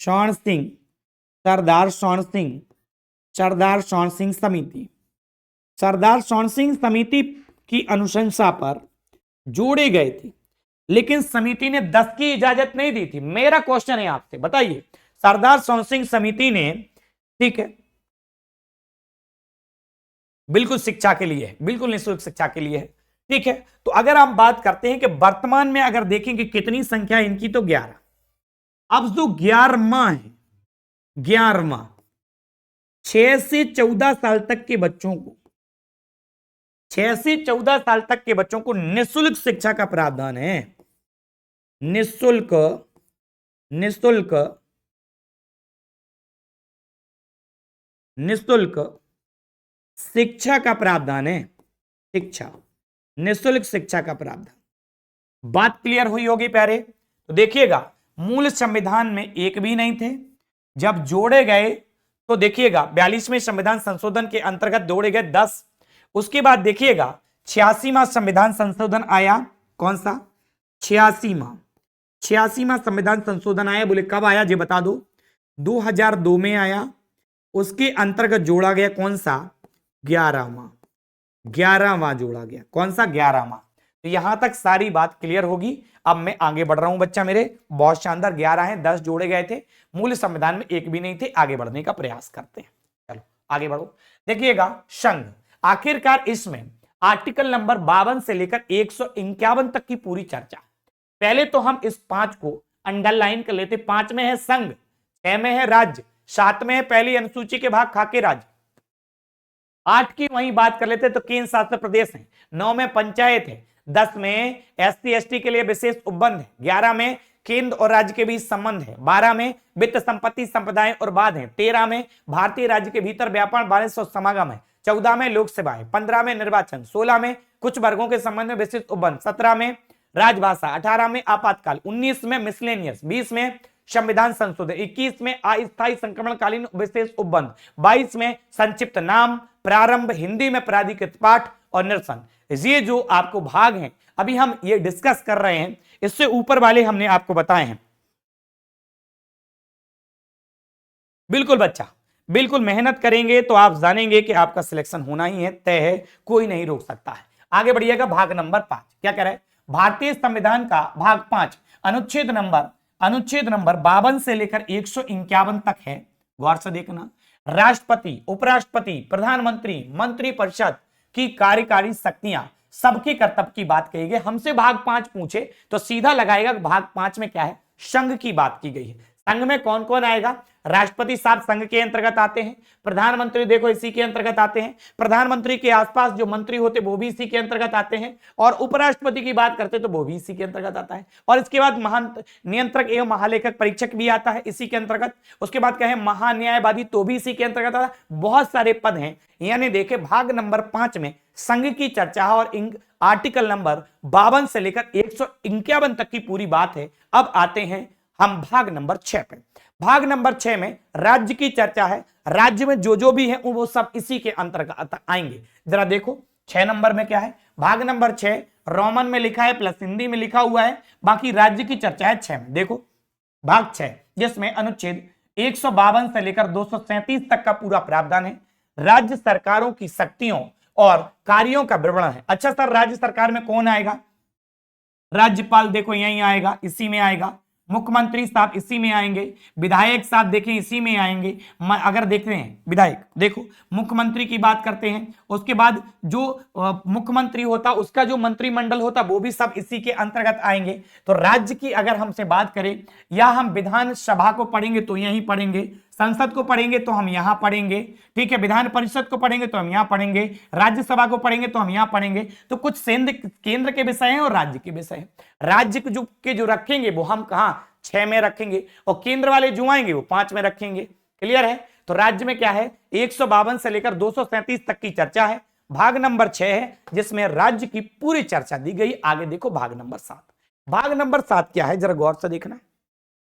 स्वर्ण सिंह, सरदार स्वर्ण सिंह, सरदार स्वर्ण सिंह समिति, सरदार स्वर्ण सिंह समिति की अनुशंसा पर जोड़े गए थे, लेकिन समिति ने 10 की इजाजत नहीं दी थी। मेरा क्वेश्चन है आपसे, बताइए, सरदार स्वर्ण सिंह समिति ने, ठीक है, बिल्कुल शिक्षा के लिए, बिल्कुल निःशुल्क शिक्षा के लिए है, ठीक है। तो अगर हम बात करते हैं कि वर्तमान में अगर देखेंगे कितनी संख्या इनकी, तो 11। अब जो 11वां है, 11वां, 6 से 14 साल तक के बच्चों को, 6 से 14 साल तक के बच्चों को निःशुल्क शिक्षा का प्रावधान है। निःशुल्क, निःशुल्क, निःशुल्क शिक्षा का प्रावधान है, शिक्षा, निःशुल्क शिक्षा का प्रावधान। बात क्लियर हुई होगी प्यारे। तो देखिएगा, मूल संविधान में एक भी नहीं थे, जब जोड़े गए तो देखिएगा 42वें संविधान संशोधन के अंतर्गत जोड़े गए 10। उसके बाद देखिएगा 86वां संविधान संशोधन आया, कौन सा, 86वां संविधान संशोधन आया। बोले कब आया जी बता दो, 2002 में आया। उसके अंतर्गत जोड़ा गया कौन सा, 11वां जोड़ा गया, कौन सा, 11वां। तो यहां तक सारी बात क्लियर होगी। अब मैं आगे बढ़ रहा हूं बच्चा मेरे, बहुत शानदार, 11 हैं, 10 जोड़े गए थे, मूल संविधान में एक भी नहीं थे। आगे बढ़ने का प्रयास करते हैं, चलो आगे बढ़ो। देखिएगा संघ, आखिरकार इसमें आर्टिकल नंबर 52 से लेकर 151 तक की पूरी चर्चा। पहले तो हम इस 5 को अंडरलाइन कर लेते। 5 में है संघ, 6 में है राज्य, 7 में है पहली अनुसूची के भाग खाके राज्य, 8 की वहीं बात कर लेते तो केंद्र शासित प्रदेश है, 9 में पंचायत है, 10 में SC ST के लिए विशेष उपबंध है, 11 में केंद्र और राज्य के बीच संबंध है, 12 में वित्त संपत्ति संप्रदाय और बाद है, 13 में भारतीय राज्य के भीतर व्यापार वाणिज्य और समागम है, 14 में लोक सेवाएं, 15 में निर्वाचन, 16 में कुछ वर्गों के संबंध में विशिष्ट उपबंध, 17 में राजभाषा, 18 में आपातकाल, 19 में मिसलेनियस, 20 में संविधान संशोधन, 21 में अस्थायी संक्रमणकालीन विशेष उपबंध, 22 में संक्षिप्त नाम, प्रारंभ, हिंदी में प्राधिकृत पाठ और निरसन। ये जो आपको भाग हैं अभी हम ये डिस्कस कर रहे हैं, इससे ऊपर वाले हमने आपको बताए हैं। बिल्कुल बच्चा, बिल्कुल मेहनत करेंगे तो आप जानेंगे कि आपका सिलेक्शन होना ही है, तय है, कोई नहीं रोक सकता है। आगे बढ़िएगा, भाग नंबर 5 क्या कह रहा है? भारतीय संविधान का भाग 5 अनुच्छेद नंबर 52 से लेकर 151 तक है। गौर से देखना, राष्ट्रपति, उपराष्ट्रपति, प्रधानमंत्री, मंत्रिपरिषद की कार्यकारी शक्तियां, सबके कर्तव्य की बात कही गई। हमसे भाग 5 पूछे तो सीधा लगाएगा भाग 5 में क्या है, संघ की बात की गई है। संघ में कौन कौन आएगा? राष्ट्रपति साहब संघ के अंतर्गत आते हैं, प्रधानमंत्री देखो इसी के अंतर्गत आते हैं, प्रधानमंत्री के आसपास जो मंत्री होते वो भी इसी के अंतर्गत आते हैं, और उपराष्ट्रपति की बात करते तो वो भी इसी के अंतर्गत आता है। और इसके बाद महान नियंत्रक एवं महालेखक परीक्षक भी आता है इसी के अंतर्गत। उसके बाद कहें महान्यायवादी तो भी इसी के अंतर्गत आता है। बहुत सारे पद हैं, यानी देखे भाग नंबर 5 में संघ की चर्चा है और आर्टिकल नंबर 52 से लेकर 151 तक की पूरी बात है। अब आते हैं हम भाग नंबर 6 पे। भाग नंबर 6 में राज्य की चर्चा है। राज्य में जो भी है वो सब इसी के अंतर्गत आएंगे। जरा देखो 6 नंबर में क्या है, भाग नंबर 6 रोमन में लिखा है प्लस हिंदी में लिखा हुआ है, बाकी राज्य की चर्चा है 6 में। देखो भाग 6 जिसमें अनुच्छेद 152 से लेकर 237 तक का पूरा प्रावधान है। राज्य सरकारों की शक्तियों और कार्यों का विवरण है। अच्छा सर, राज्य सरकार में कौन आएगा? राज्यपाल देखो यहीं आएगा, इसी में आएगा। मुख्यमंत्री साहब इसी में आएंगे, विधायक साहब देखें इसी में आएंगे। अगर देखते हैं विधायक, देखो मुख्यमंत्री की बात करते हैं, उसके बाद जो मुख्यमंत्री होता उसका जो मंत्रिमंडल होता वो भी सब इसी के अंतर्गत आएंगे। तो राज्य की अगर हमसे बात करें, या हम विधानसभा को पढ़ेंगे तो यहीं पढ़ेंगे, संसद को पढ़ेंगे तो हम यहां पढ़ेंगे, ठीक है, विधान परिषद को पढ़ेंगे तो हम यहां पढ़ेंगे, राज्यसभा को पढ़ेंगे तो हम यहां पढ़ेंगे। तो कुछ केंद्र के विषय हैं और राज्य के विषय हैं। राज्य जो रखेंगे वो हम कहां 6 में रखेंगे, और केंद्र वाले जो आएंगे वो 5 में रखेंगे। क्लियर है? तो राज्य में क्या है, 152 से लेकर 237 तक की चर्चा है। भाग नंबर 6 है जिसमें राज्य की पूरी चर्चा दी गई। आगे देखो भाग नंबर 7। भाग नंबर 7 क्या है, जरा गौर से देखना।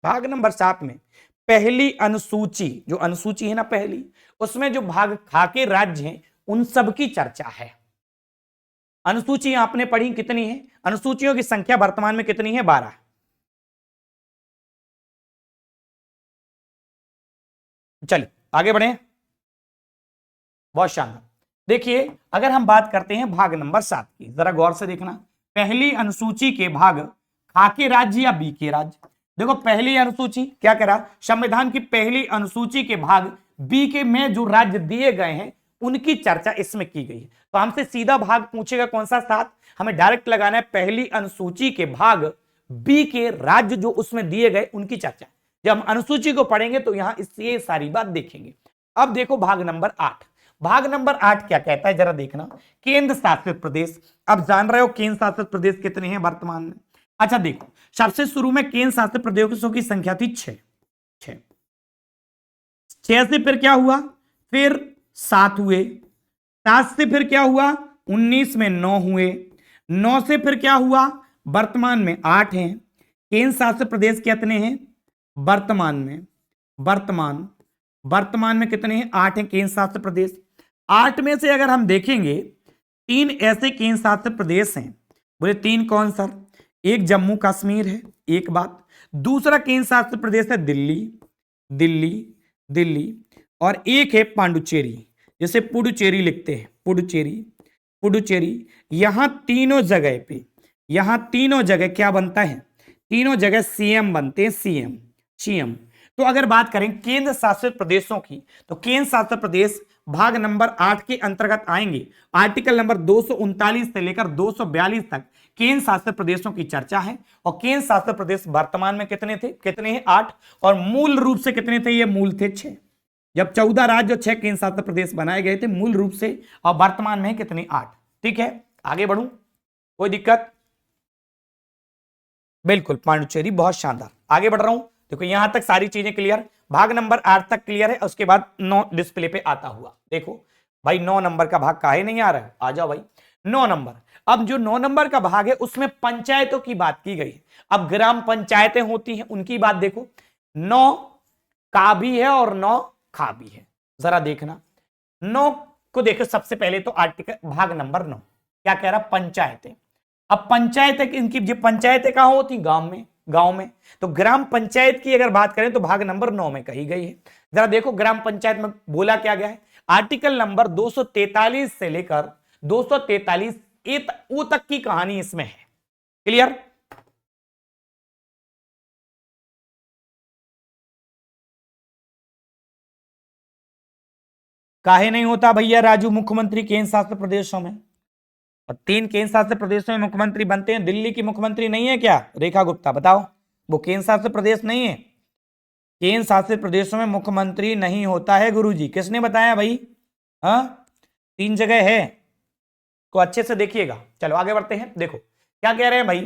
भाग नंबर 7 में पहली अनुसूची, जो अनुसूची है ना पहली, उसमें जो भाग खाके राज्य हैं उन सब की चर्चा है। अनुसूची आपने पढ़ी कितनी है? अनुसूचियों की संख्या वर्तमान में कितनी है? 12। चलिए आगे बढ़े, बहुत शानदार। देखिए अगर हम बात करते हैं भाग नंबर 7 की, जरा गौर से देखना। पहली अनुसूची के भाग खाके राज्य या बी के राज्य। देखो पहली अनुसूची क्या करा, संविधान की पहली अनुसूची के भाग बी के में जो राज्य दिए गए हैं उनकी चर्चा इसमें की गई है। तो हमसे सीधा भाग पूछेगा कौन सा? 7। हमें डायरेक्ट लगाना है पहली अनुसूची के भाग बी के राज्य जो उसमें दिए गए उनकी चर्चा। जब हम अनुसूची को पढ़ेंगे तो यहां ये सारी बात देखेंगे। अब देखो भाग नंबर 8। भाग नंबर 8 क्या कहता है, जरा देखना। केंद्र शासित प्रदेश। अब जान रहे हो केंद्र शासित प्रदेश कितने हैं वर्तमान में? अच्छा देखो, सबसे शुरू में केंद्र शासित प्रदेशों की संख्या थी 6। 6 से फिर क्या हुआ, फिर 7 हुए, 7 से फिर क्या हुआ, 19 में 9 हुए, 9 से फिर क्या हुआ, वर्तमान में 8 हैं। केंद्र शासित प्रदेश कितने हैं वर्तमान में कितने हैं? 8 हैं केंद्र शासित प्रदेश। 8 में से अगर हम देखेंगे 3 ऐसे केंद्र शासित प्रदेश हैं। बोले 3 कौन सर? एक जम्मू कश्मीर है, एक बात। दूसरा केंद्र शासित प्रदेश है दिल्ली, और एक है पांडुचेरी, जैसे पुडुचेरी लिखते हैं, पुडुचेरी। यहां तीनों जगह क्या बनता है? तीनों जगह सीएम बनते हैं, सीएम। तो अगर बात करें केंद्र शासित प्रदेशों की, तो केंद्र शासित प्रदेश भाग नंबर 8 के अंतर्गत आएंगे। आर्टिकल नंबर 239 से लेकर 242 तक केंद्र शासित प्रदेशों की चर्चा है। और केंद्र शासित प्रदेश वर्तमान में कितने हैं? 8। और मूल रूप से कितने थे? ये मूल थे 6। जब 14 राज्य और 6 केंद्र शासित प्रदेश बनाए गए थे मूल रूप से, और वर्तमान में कितने? 8। ठीक है, आगे बढ़ूं। कोई दिक्कत? बिल्कुल पांडुचेरी, बहुत शानदार। आगे बढ़ रहा हूं, देखो यहां तक सारी चीजें क्लियर, भाग नंबर 8 तक क्लियर है। उसके बाद 9 डिस्प्ले पे आता हुआ, देखो भाई 9 नंबर का भाग काहे नहीं आ रहा है, आ जाओ भाई 9 नंबर। अब जो 9 नंबर का भाग है उसमें पंचायतों की बात की गई है। अब ग्राम पंचायतें होती हैं उनकी बात देखो, 9 का भी है और 9 खा भी है। जरा देखना 9 को देखो, सबसे पहले तो आर्टिकल भाग नंबर 9 क्या कह रहा, पंचायतें। अब पंचायत इनकी जो पंचायतें कहां होती, गांव में। तो ग्राम पंचायत की अगर बात करें तो भाग नंबर 9 में कही गई है। जरा देखो ग्राम पंचायत में बोला क्या गया है, आर्टिकल नंबर 243 से लेकर 243 ओ तक की कहानी इसमें है। क्लियर? काहे नहीं होता भैया राजू मुख्यमंत्री केंद्र शासित प्रदेशों में? और 3 केंद्र शासित प्रदेशों में मुख्यमंत्री बनते हैं, दिल्ली की मुख्यमंत्री नहीं है क्या रेखा गुप्ता, बताओ? वो केंद्र शासित प्रदेश नहीं है। केंद्र शासित प्रदेशों में मुख्यमंत्री नहीं होता है गुरुजी, किसने बताया भाई? हाँ 3 जगह है, को अच्छे से देखिएगा। चलो आगे बढ़ते हैं, देखो क्या कह रहे हैं भाई,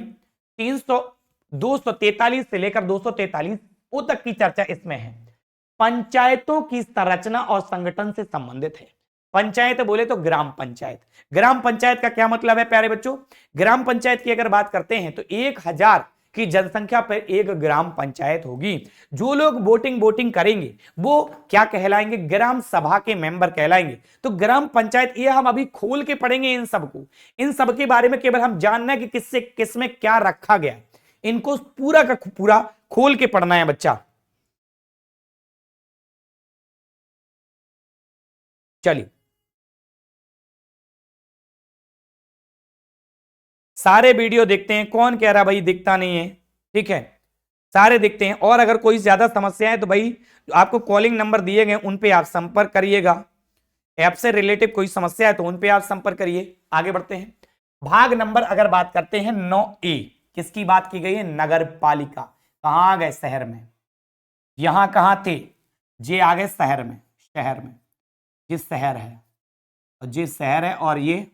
243 से लेकर 243 ओ तक की चर्चा इसमें है। पंचायतों की संरचना और संगठन से संबंधित है। पंचायत बोले तो ग्राम पंचायत। ग्राम पंचायत का क्या मतलब है प्यारे बच्चों? ग्राम पंचायत की अगर बात करते हैं तो 1000 की जनसंख्या पर एक ग्राम पंचायत होगी। जो लोग वोटिंग करेंगे वो क्या कहलाएंगे, ग्राम सभा के मेंबर कहलाएंगे। तो ग्राम पंचायत ये हम अभी खोल के पढ़ेंगे इन सबको, इन सब के बारे में केवल हम जानना है कि किससे किसमें क्या रखा गया, इनको पूरा का पूरा खोल के पढ़ना है बच्चा। चलिए सारे वीडियो देखते हैं, कौन कह रहा भाई दिखता नहीं है, ठीक है सारे दिखते हैं। और अगर कोई ज्यादा समस्या है तो भाई आपको कॉलिंग नंबर दिए गए उन पे आप संपर्क करिएगा। ऐप से रिलेटेड कोई समस्या है तो उन पे आप संपर्क करिए। आगे बढ़ते हैं, भाग नंबर अगर बात करते हैं 9A, किसकी बात की गई है, नगर पालिका। कहां आ गए, शहर में। यहां कहां थे, जे आ गए शहर में, शहर में जिस शहर है, और जिस शहर है, और ये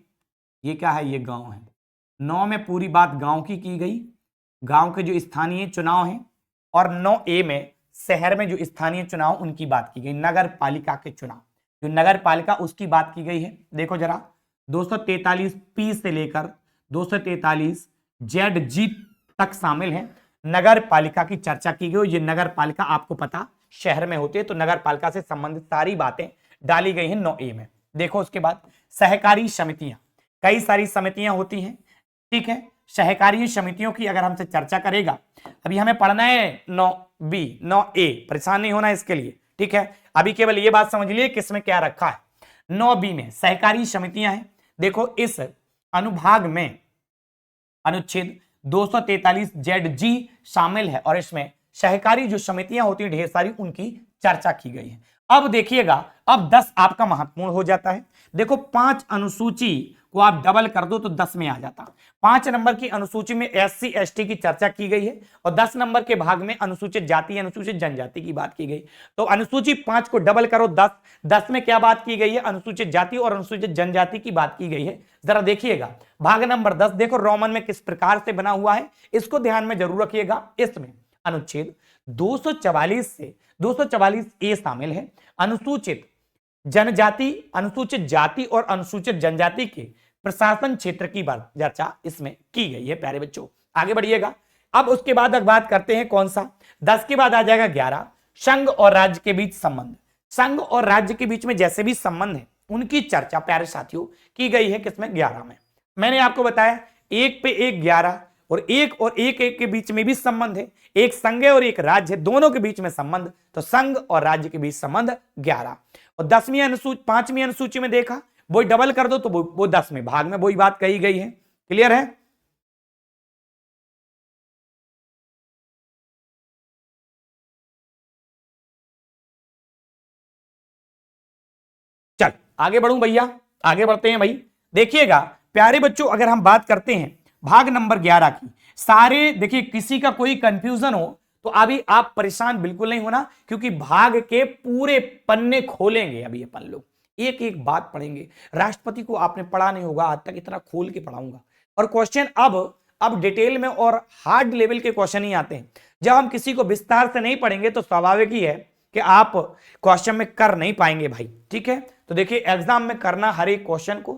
क्या है, ये गांव है। 9 में पूरी बात गांव की गई, गांव के जो स्थानीय चुनाव हैं। और 9A में शहर में जो स्थानीय चुनाव उनकी बात की गई, नगर पालिका के चुनाव, जो नगर पालिका उसकी बात की गई है। देखो जरा 243P से लेकर 243ZG तक शामिल है, नगर पालिका की चर्चा की गई। ये नगर पालिका आपको पता शहर में होती है, तो नगर पालिका से संबंधित सारी बातें डाली गई हैं 9A में। देखो उसके बाद सहकारी समितियां, कई सारी समितियां होती हैं, ठीक है। सहकारी समितियों की अगर हमसे चर्चा करेगा, अभी हमें पढ़ना है 9B 9A, परेशान नहीं होना इसके लिए, ठीक है। अभी केवल ये बात समझ लिए किसमें क्या रखा है। 9B में सहकारी समितियां हैं। देखो इस अनुभाग में अनुच्छेद 243ZG शामिल है, और इसमें सहकारी जो समितियां होती हैं ढेर सारी, उनकी चर्चा की गई है। अब देखिएगा, अब 10 आपका महत्वपूर्ण हो जाता है। देखो 5 अनुसूची को आप डबल कर दो तो 10 में आ जाता। 5 नंबर की अनुसूची में SC ST की चर्चा की गई है, और 10 नंबर के भाग में अनुसूचित जाति अनुसूचित जनजाति की बात की गई। तो अनुसूची 5 को डबल करो 10, 10 में क्या बात की गई है, अनुसूचित जाति और अनुसूचित जनजाति की बात की गई है। जरा देखिएगा भाग नंबर 10, देखो रोमन में किस प्रकार से बना हुआ है, इसको ध्यान में जरूर रखिएगा। इसमें अनुच्छेद 244 से 244A शामिल है। अनुसूचित जनजाति, अनुसूचित जाति और अनुसूचित जनजाति के प्रशासन क्षेत्र की बात चर्चा इसमें की गई है प्यारे बच्चों। आगे बढ़िएगा। अब उसके बाद अगर बात करते हैं कौन सा, 10 के बाद आ जाएगा 11, संघ और राज्य के बीच संबंध। संघ और राज्य के बीच में जैसे भी संबंध है उनकी चर्चा प्यारे साथियों की गई है किसमें, 11 में। मैंने आपको बताया 1 पे 1 11, और एक के बीच में भी संबंध है, एक संघ और एक राज्य है, दोनों के बीच में संबंध, तो संघ और राज्य के बीच संबंध 11। और 10वीं अनुसूची 5वीं अनुसूची में देखा, वो डबल कर दो तो वो 10वें भाग में वही बात कही गई है। क्लियर है? चल आगे बढ़ूं भैया, आगे बढ़ते हैं भाई। देखिएगा प्यारे बच्चों, अगर हम बात करते हैं भाग नंबर 11 की, सारे देखिए किसी का कोई कंफ्यूजन हो तो अभी आप परेशान बिल्कुल नहीं होना, क्योंकि भाग के पूरे पन्ने खोलेंगे अभी अपन लोग, एक एक बात पढ़ेंगे। राष्ट्रपति को आपने पढ़ा नहीं होगा आज तक, इतना खोल के पढ़ाऊंगा। और क्वेश्चन अब डिटेल में और हार्ड लेवल के क्वेश्चन ही आते हैं। जब हम किसी को विस्तार से नहीं पढ़ेंगे तो स्वाभाविक ही है कि आप क्वेश्चन में कर नहीं पाएंगे भाई, ठीक है। तो देखिए एग्जाम में करना हर एक क्वेश्चन को,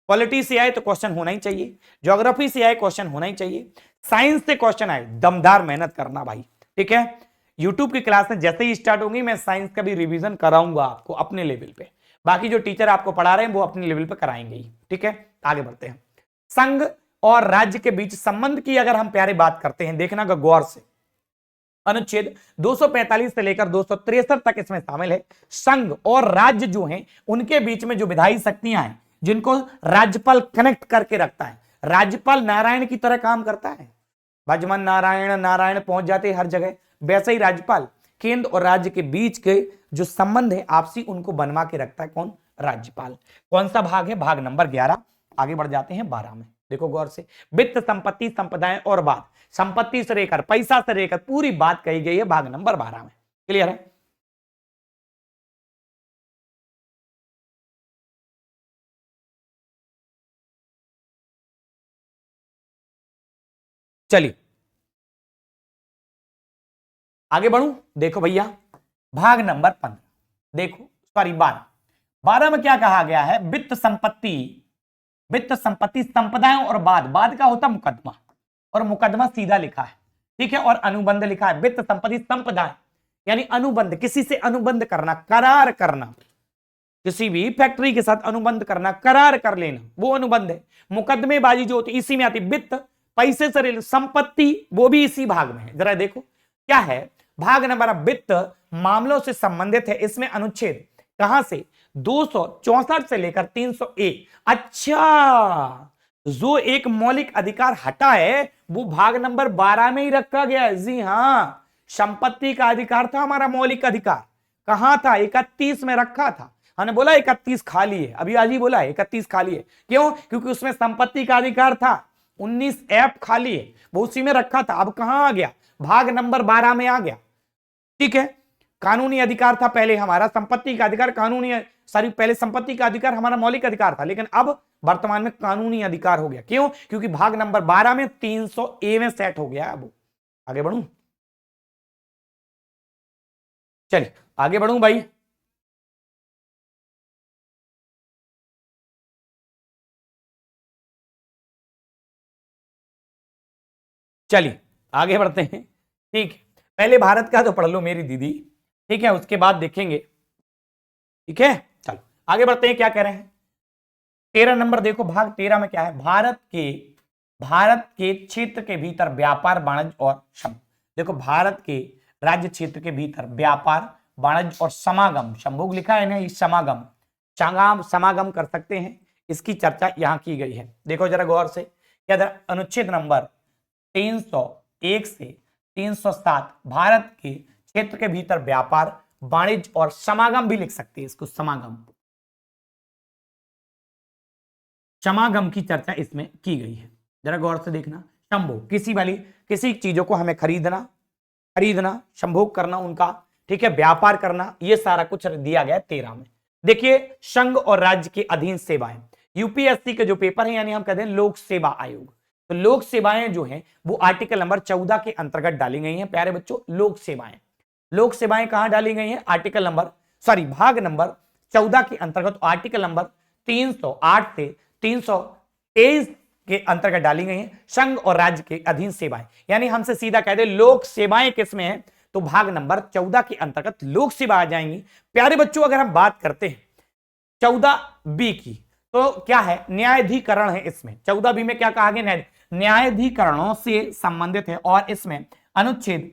पॉलिटी से आए तो क्वेश्चन होना ही चाहिए, ज्योग्राफी से आए क्वेश्चन होना ही चाहिए, साइंस से क्वेश्चन आए दमदार मेहनत करना भाई, ठीक है। यूट्यूब की क्लास में जैसे ही स्टार्ट होंगी मैं साइंस का भी रिवीजन कराऊंगा आपको अपने लेवल पे, बाकी जो टीचर आपको पढ़ा रहे हैं वो अपने लेवल पे कराएंगे ही, ठीक है। आगे बढ़ते हैं। संघ और राज्य के बीच संबंध की अगर हम प्यारे बात करते हैं, देखना गौर से, अनुच्छेद 245 से लेकर 263 तक इसमें शामिल है। संघ और राज्य जो हैं उनके बीच में जो विधायी शक्तियां हैं जिनको राज्यपाल कनेक्ट करके रखता है, राज्यपाल नारायण की तरह काम करता है, भजमन नारायण नारायण पहुंच जाते हर जगह, वैसे ही राज्यपाल केंद्र और राज्य के बीच के जो संबंध है आपसी उनको बनवा के रखता है कौन, राज्यपाल। कौन सा भाग है, भाग नंबर 11। आगे बढ़ जाते हैं 12 में, देखो गौर से, वित्त संपत्ति संपदाएं और बात, संपत्ति से लेकर पैसा से लेकर पूरी बात कही गई है भाग नंबर 12 में, क्लियर है। चलिए आगे बढ़ूं, देखो भैया भाग नंबर 15, देखो सॉरी 12 में क्या कहा गया है, वित्त संपत्ति संपदाएं और बाद का होता मुकदमा, और मुकदमा सीधा लिखा है, ठीक है, और अनुबंध लिखा है। वित्त संपत्ति संपदाएं यानी अनुबंध, किसी से अनुबंध करना, करार करना, किसी भी फैक्ट्री के साथ अनुबंध करना, करार कर लेना, वो अनुबंध है। मुकदमेबाजी जो होती इसी में आती, वित्त पैसे से रिलेटेड, संपत्ति वो भी इसी भाग में है। जरा देखो क्या है, भाग नंबर वित्त मामलों से संबंधित है, इसमें अनुच्छेद कहां से 264 से लेकर 301। अच्छा, जो एक मौलिक अधिकार हटा है वो भाग नंबर 12 में ही रखा गया है। जी हां, संपत्ति का अधिकार था हमारा मौलिक अधिकार, कहां था, 31 में रखा था, हमने बोला 31 खाली है, अभी आज ही बोला 31 खाली है, क्यों, क्योंकि उसमें संपत्ति का अधिकार था, 19F खाली है, वो उसी में रखा था। अब कहां आ गया, भाग नंबर 12 में आ गया, ठीक है। कानूनी अधिकार था पहले हमारा, संपत्ति का अधिकार कानूनी, सॉरी पहले संपत्ति का अधिकार हमारा मौलिक अधिकार था, लेकिन अब वर्तमान में कानूनी अधिकार हो गया, क्यों, क्योंकि भाग नंबर 12 में 300A में सेट हो गया। अब आगे बढ़ूं, चलिए आगे बढ़ूं भाई, चलिए आगे बढ़ते हैं, ठीक है। पहले भारत का तो पढ़ लो मेरी दीदी, ठीक है, उसके बाद देखेंगे, ठीक है। चलो आगे बढ़ते हैं, क्या कह रहे हैं, 13 नंबर देखो, भाग 13 में क्या है, भारत के क्षेत्र के भीतर व्यापार वाणिज्य और देखो भारत के राज्य क्षेत्र के भीतर व्यापार वाणिज्य और समागम, संभोग लिखा है ना, इस समागम कर सकते हैं, इसकी चर्चा यहां की गई है। देखो जरा गौर से, क्या अनुच्छेद नंबर 301 से 307 भारत के क्षेत्र के भीतर व्यापार वाणिज्य और समागम भी लिख सकते हैं इसको, समागम की चर्चा इसमें की गई है। जरा गौर से देखना, संभोग किसी चीजों को हमें खरीदना, संभोग करना उनका, ठीक है, व्यापार करना, ये सारा कुछ दिया गया है 13 में। देखिए संघ और राज्य के अधीन सेवाएं, यूपीएससी के जो पेपर है, यानी हम कहते हैं लोक सेवा आयोग, तो लोक सेवाएं जो हैं वो आर्टिकल नंबर 14 के अंतर्गत डाली गई हैं। प्यारे बच्चों, लोक सेवाएं कहां डाली गई हैं, भाग नंबर 14 के अंतर्गत, आर्टिकल नंबर 308 से 323 के अंतर्गत डाली गई हैं। संघ और राज्य के अधीन सेवाएं, यानी हमसे सीधा कह दे लोक सेवाएं किसमें है, तो भाग नंबर 14 के अंतर्गत लोक सेवा आ जाएंगी। प्यारे बच्चों, अगर हम बात करते हैं 14B की, तो क्या है, न्यायाधिकरण है इसमें। 14B में क्या कहा गया, न्यायाधिकरणों से संबंधित है, और इसमें अनुच्छेद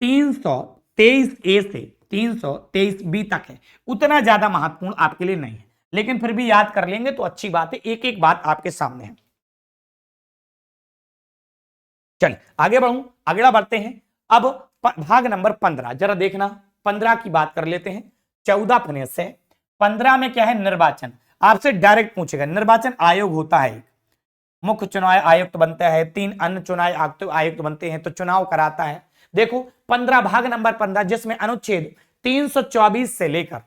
323A से 323B तक है। उतना ज्यादा महत्वपूर्ण आपके लिए नहीं है, लेकिन फिर भी याद कर लेंगे तो अच्छी बात है, एक एक बात आपके सामने है। चलिए आगे बढ़ूं, अगला बढ़ते हैं। अब भाग नंबर 15, जरा देखना, 15 की बात कर लेते हैं। 14 पुण्य से 15 में क्या है, निर्वाचन। आपसे डायरेक्ट पूछेगा, निर्वाचन आयोग होता है, मुख्य चुनाव आयुक्त बनता है, 3 अन्य चुनाव आयुक्त बनते हैं, तो चुनाव कराता है। देखो 15, भाग नंबर 15, जिसमें अनुच्छेद 324 से लेकर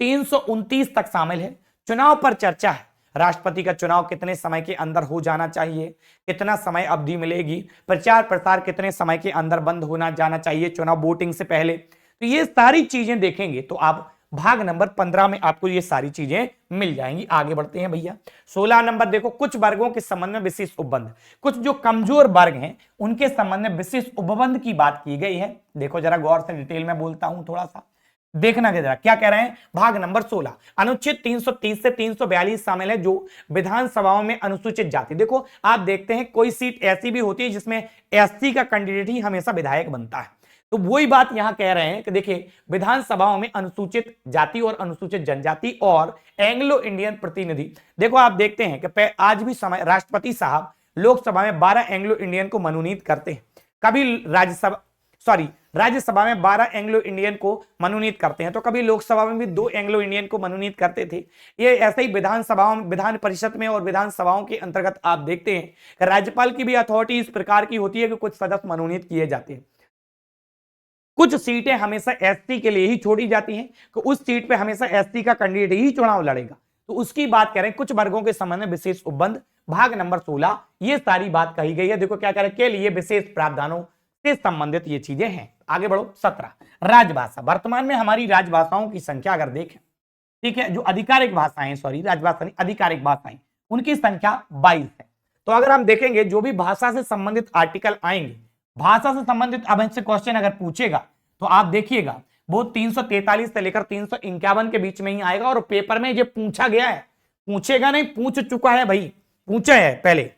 329 तक शामिल है। चुनाव पर चर्चा है, राष्ट्रपति का चुनाव कितने समय के अंदर हो जाना चाहिए, कितना समय अवधि मिलेगी, प्रचार प्रसार कितने समय के अंदर बंद होना जाना चाहिए चुनाव वोटिंग से पहले। तो ये सारी चीजें देखेंगे तो आप भाग नंबर 15 में आपको ये सारी चीजें मिल जाएंगी। आगे बढ़ते हैं भैया। 16 नंबर देखो, कुछ वर्गों के संबंध में विशेष उपबंध, कुछ जो कमजोर वर्ग हैं उनके संबंध में विशेष उपबंध की बात की गई है। देखो जरा गौर से, डिटेल में बोलता हूं, थोड़ा सा देखना जरा क्या कह रहे हैं। भाग नंबर 16 अनुच्छेद 330 से 342 शामिल है जो विधानसभाओं में अनुसूचित जाति। देखो आप देखते हैं कोई सीट ऐसी भी होती है जिसमें एससी का कैंडिडेट ही हमेशा विधायक बनता है, तो वही बात यहां कह रहे हैं कि देखिए विधानसभाओं में अनुसूचित जाति और अनुसूचित जनजाति और एंग्लो इंडियन प्रतिनिधि। देखो आप देखते हैं कि आज भी समय राष्ट्रपति साहब लोकसभा में 12 एंग्लो इंडियन को मनोनीत करते हैं, कभी राज्यसभा में 12 एंग्लो इंडियन को मनोनीत करते हैं, तो कभी लोकसभा में भी 2 एंग्लो इंडियन को मनोनीत करते थे। ये ऐसे ही विधानसभाओं में, विधान परिषद में और विधानसभाओं के अंतर्गत आप देखते हैं कि राज्यपाल की भी अथॉरिटी इस प्रकार की होती है कि कुछ सदस्य मनोनीत किए जाते हैं। कुछ सीटें हमेशा एससी के लिए ही छोड़ी जाती हैं कि उस सीट पे हमेशा एससी का कैंडिडेट ही चुनाव लड़ेगा, तो उसकी बात करें। कुछ वर्गों के संबंध में विशेष उपबंध, भाग नंबर 16 ये सारी बात कही गई है। देखो क्या करें, के लिए विशेष प्रावधानों से संबंधित ये चीजें हैं। आगे बढ़ो। 17 राजभाषा। वर्तमान में हमारी राजभाषाओं की संख्या अगर देखें, ठीक है, जो आधिकारिक भाषाएं, राजभाषा नहीं, आधिकारिक भाषाएं, उनकी संख्या 22 है। तो अगर हम देखेंगे जो भी भाषा से संबंधित आर्टिकल आएंगे, भाषा से संबंधित अब इनसे क्वेश्चन अगर पूछेगा तो आप देखिएगा वो 343 से लेकर 351 के बीच में ही आएगा। और पेपर में जो पूछा गया है, पूछेगा नहीं, पूछ चुका है भाई, पूछा है पहले।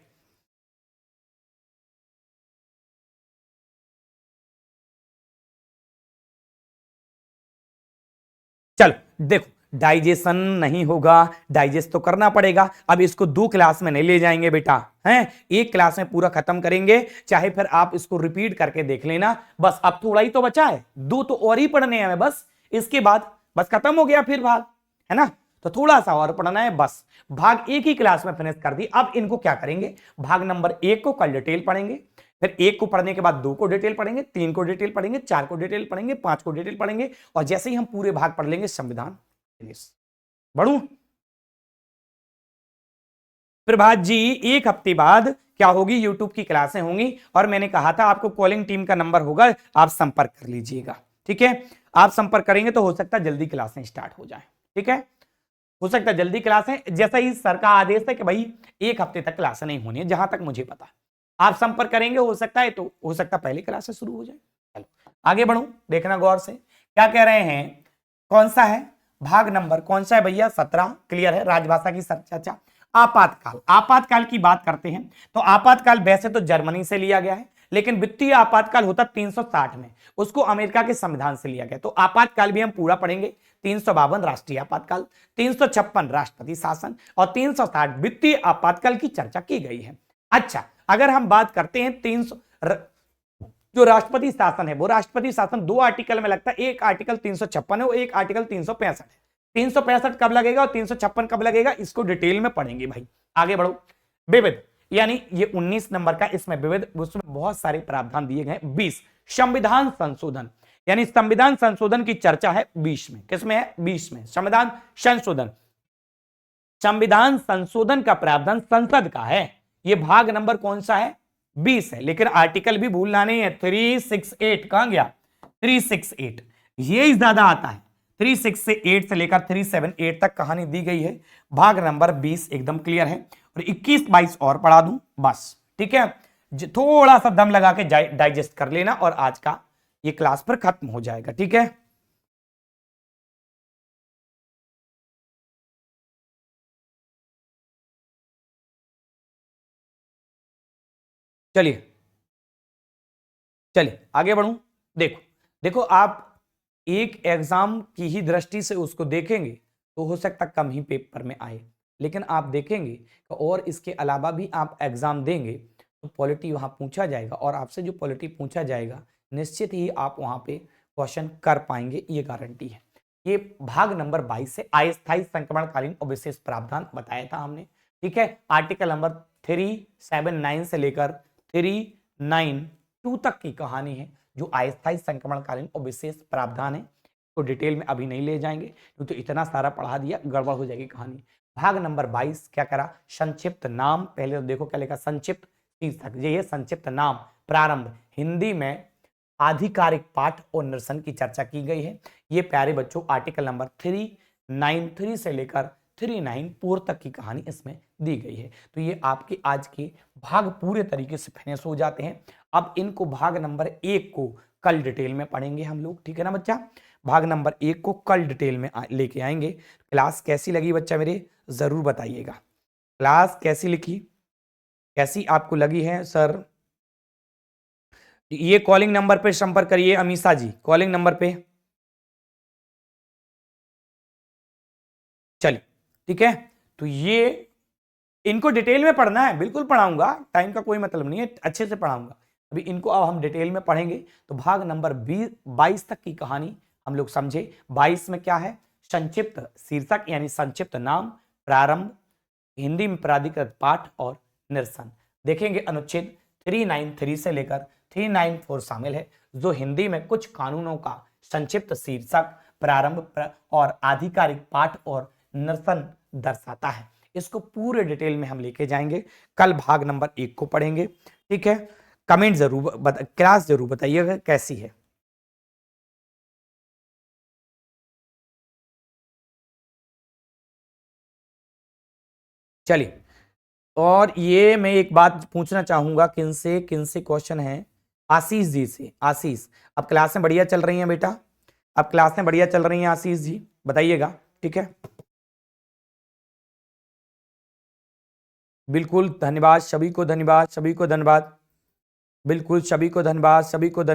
चलो देखो, डाइजेशन नहीं होगा, डाइजेस्ट तो करना पड़ेगा। अब इसको 2 क्लास में नहीं ले जाएंगे बेटा, हैं, एक क्लास में पूरा खत्म करेंगे, चाहे फिर आप इसको रिपीट करके देख लेना। बस अब थोड़ा ही तो बचा है, 2 तो और ही पढ़ने हैं बस, इसके बाद बस खत्म हो गया फिर भाग, है ना। तो थोड़ा सा और पढ़ना है बस, भाग एक ही क्लास में फिनिश कर दी। अब इनको क्या करेंगे, भाग नंबर 1 को कल डिटेल पढ़ेंगे, फिर 1 को पढ़ने के बाद 2 को डिटेल पढ़ेंगे, 3 को डिटेल पढ़ेंगे, 4 को डिटेल पढ़ेंगे, 5 को डिटेल पढ़ेंगे, और जैसे ही हम पूरे भाग पढ़ लेंगे संविधान बढ़ू। प्रभात जी, एक हफ्ते बाद क्या होगी, यूट्यूब की क्लासें होंगी, और मैंने कहा था आपको कॉलिंग टीम का नंबर होगा, आप संपर्क कर लीजिएगा, ठीक है। आप संपर्क करेंगे तो हो सकता है जल्दी क्लासें स्टार्ट हो जाए, ठीक है, हो सकता है जल्दी क्लासें, जैसा ही सर का आदेश है कि भाई एक हफ्ते तक क्लासें नहीं होनी है, जहां तक मुझे पता। आप संपर्क करेंगे, हो सकता है तो हो सकता है पहले क्लासें शुरू हो जाए। चलो आगे बढ़ो, देखना गौर से क्या कह रहे हैं। कौन सा है भाग नंबर, कौन सा है भैया, 17 क्लियर है, राजभाषा की चर्चा। आपातकाल, आपातकाल की बात करते हैं तो आपातकाल वैसे तो जर्मनी से लिया गया है, लेकिन वित्तीय आपातकाल होता 360 में, उसको अमेरिका के संविधान से लिया गया। तो आपातकाल भी हम पूरा पढ़ेंगे। 352 राष्ट्रीय आपातकाल, 356 राष्ट्रपति शासन और 360 वित्तीय आपातकाल की चर्चा की गई है। अच्छा, अगर हम बात करते हैं 300 जो राष्ट्रपति शासन है, वो राष्ट्रपति शासन 2 आर्टिकल में लगता है, एक आर्टिकल 356 है और एक आर्टिकल 365 है। 365 कब लगेगा और 356 कब लगेगा, इसको डिटेल में पढ़ेंगे भाई। आगे बढ़ो। विविध, यानी ये 19 नंबर का, इसमें विविध, उसमें बहुत सारे प्रावधान दिए गए। 20 संविधान संशोधन, यानी संविधान संशोधन की चर्चा है 20 में। किसमें है, 20 में संविधान संशोधन। संविधान संशोधन का प्रावधान संसद का है, ये भाग नंबर कौन सा है, 20 है, लेकिन आर्टिकल भी भूलना नहीं है। 368 कहां गया, 368 ये ज्यादा आता है। 368 से लेकर 378 तक कहानी दी गई है। भाग नंबर 20 एकदम क्लियर है, और 21-22 और पढ़ा दूं बस, ठीक है। थोड़ा सा दम लगा के डाइजेस्ट कर लेना, और आज का ये क्लास पर खत्म हो जाएगा, ठीक है। चलिए चलिए आगे बढ़ूं। देखो देखो, आप एक एग्जाम की ही दृष्टि से उसको देखेंगे तो हो सकता कम ही पेपर में आए, लेकिन आप देखेंगे और इसके अलावा भी आप एग्जाम देंगे तो पॉलिटी वहां पूछा जाएगा, और आपसे जो पॉलिटी पूछा जाएगा निश्चित ही आप वहां पे क्वेश्चन कर पाएंगे, ये गारंटी है। ये भाग नंबर 22 से अस्थायी संक्रमणकालीन और विशेष प्रावधान बताया था हमने, ठीक है। आर्टिकल नंबर 379 से लेकर 392 तक की कहानी है, जो अस्थायी संक्रमणकालीन और विशेष प्रावधान है। तो डिटेल में अभी नहीं ले जाएंगे क्योंकि तो इतना सारा पढ़ा दिया, गड़बड़ हो जाएगी कहानी। भाग नंबर 22 क्या करा, संक्षिप्त नाम, पहले तो देखो क्या लिखा, संक्षिप्त शीर्षक, ये संक्षिप्त नाम, प्रारंभ, हिंदी में आधिकारिक पाठ और निरसन की चर्चा की गई है। ये प्यारे बच्चों आर्टिकल नंबर 393 से लेकर 394 तक की कहानी इसमें दी गई है। तो ये आपके आज के भाग पूरे तरीके से फिनिश हो जाते हैं। अब इनको भाग नंबर 1 को कल डिटेल में पढ़ेंगे हम लोग, ठीक है ना बच्चा। भाग नंबर 1 को कल डिटेल में लेके आएंगे। क्लास कैसी लगी बच्चा मेरे, जरूर बताइएगा। क्लास कैसी लिखी, कैसी आपको लगी है सर। ये कॉलिंग नंबर पे संपर्क करिए अमीषा जी, कॉलिंग नंबर पे। चलिए ठीक है, तो ये इनको डिटेल में पढ़ना है, बिल्कुल पढ़ाऊंगा, टाइम का कोई मतलब नहीं है, अच्छे से पढ़ाऊंगा। अभी इनको अब हम डिटेल में पढ़ेंगे। तो भाग नंबर 22 तक की कहानी हम लोग समझे। 22 में क्या है, संक्षिप्त शीर्षक यानी संक्षिप्त नाम, प्रारंभ, हिंदी में प्राधिकृत पाठ और निरसन। देखेंगे अनुच्छेद 393 से लेकर 394 शामिल है, जो हिंदी में कुछ कानूनों का संक्षिप्त शीर्षक, प्रारंभ और आधिकारिक पाठ और निरसन दर्शाता है। इसको पूरे डिटेल में हम लेके जाएंगे। कल भाग नंबर 1 को पढ़ेंगे, ठीक है। कमेंट जरूर क्लास जरूर बताइएगा कैसी है। चलिए, और ये मैं एक बात पूछना चाहूंगा, किनसे किनसे क्वेश्चन है, आशीष जी से। आशीष, अब क्लासें बढ़िया चल रही हैं बेटा, अब क्लासें बढ़िया चल रही हैं आशीष जी, बताइएगा, ठीक है। बिल्कुल धन्यवाद, सभी को धन्यवाद, सभी को धन्यवाद, बिल्कुल सभी को धन्यवाद, सभी को धन्यवाद।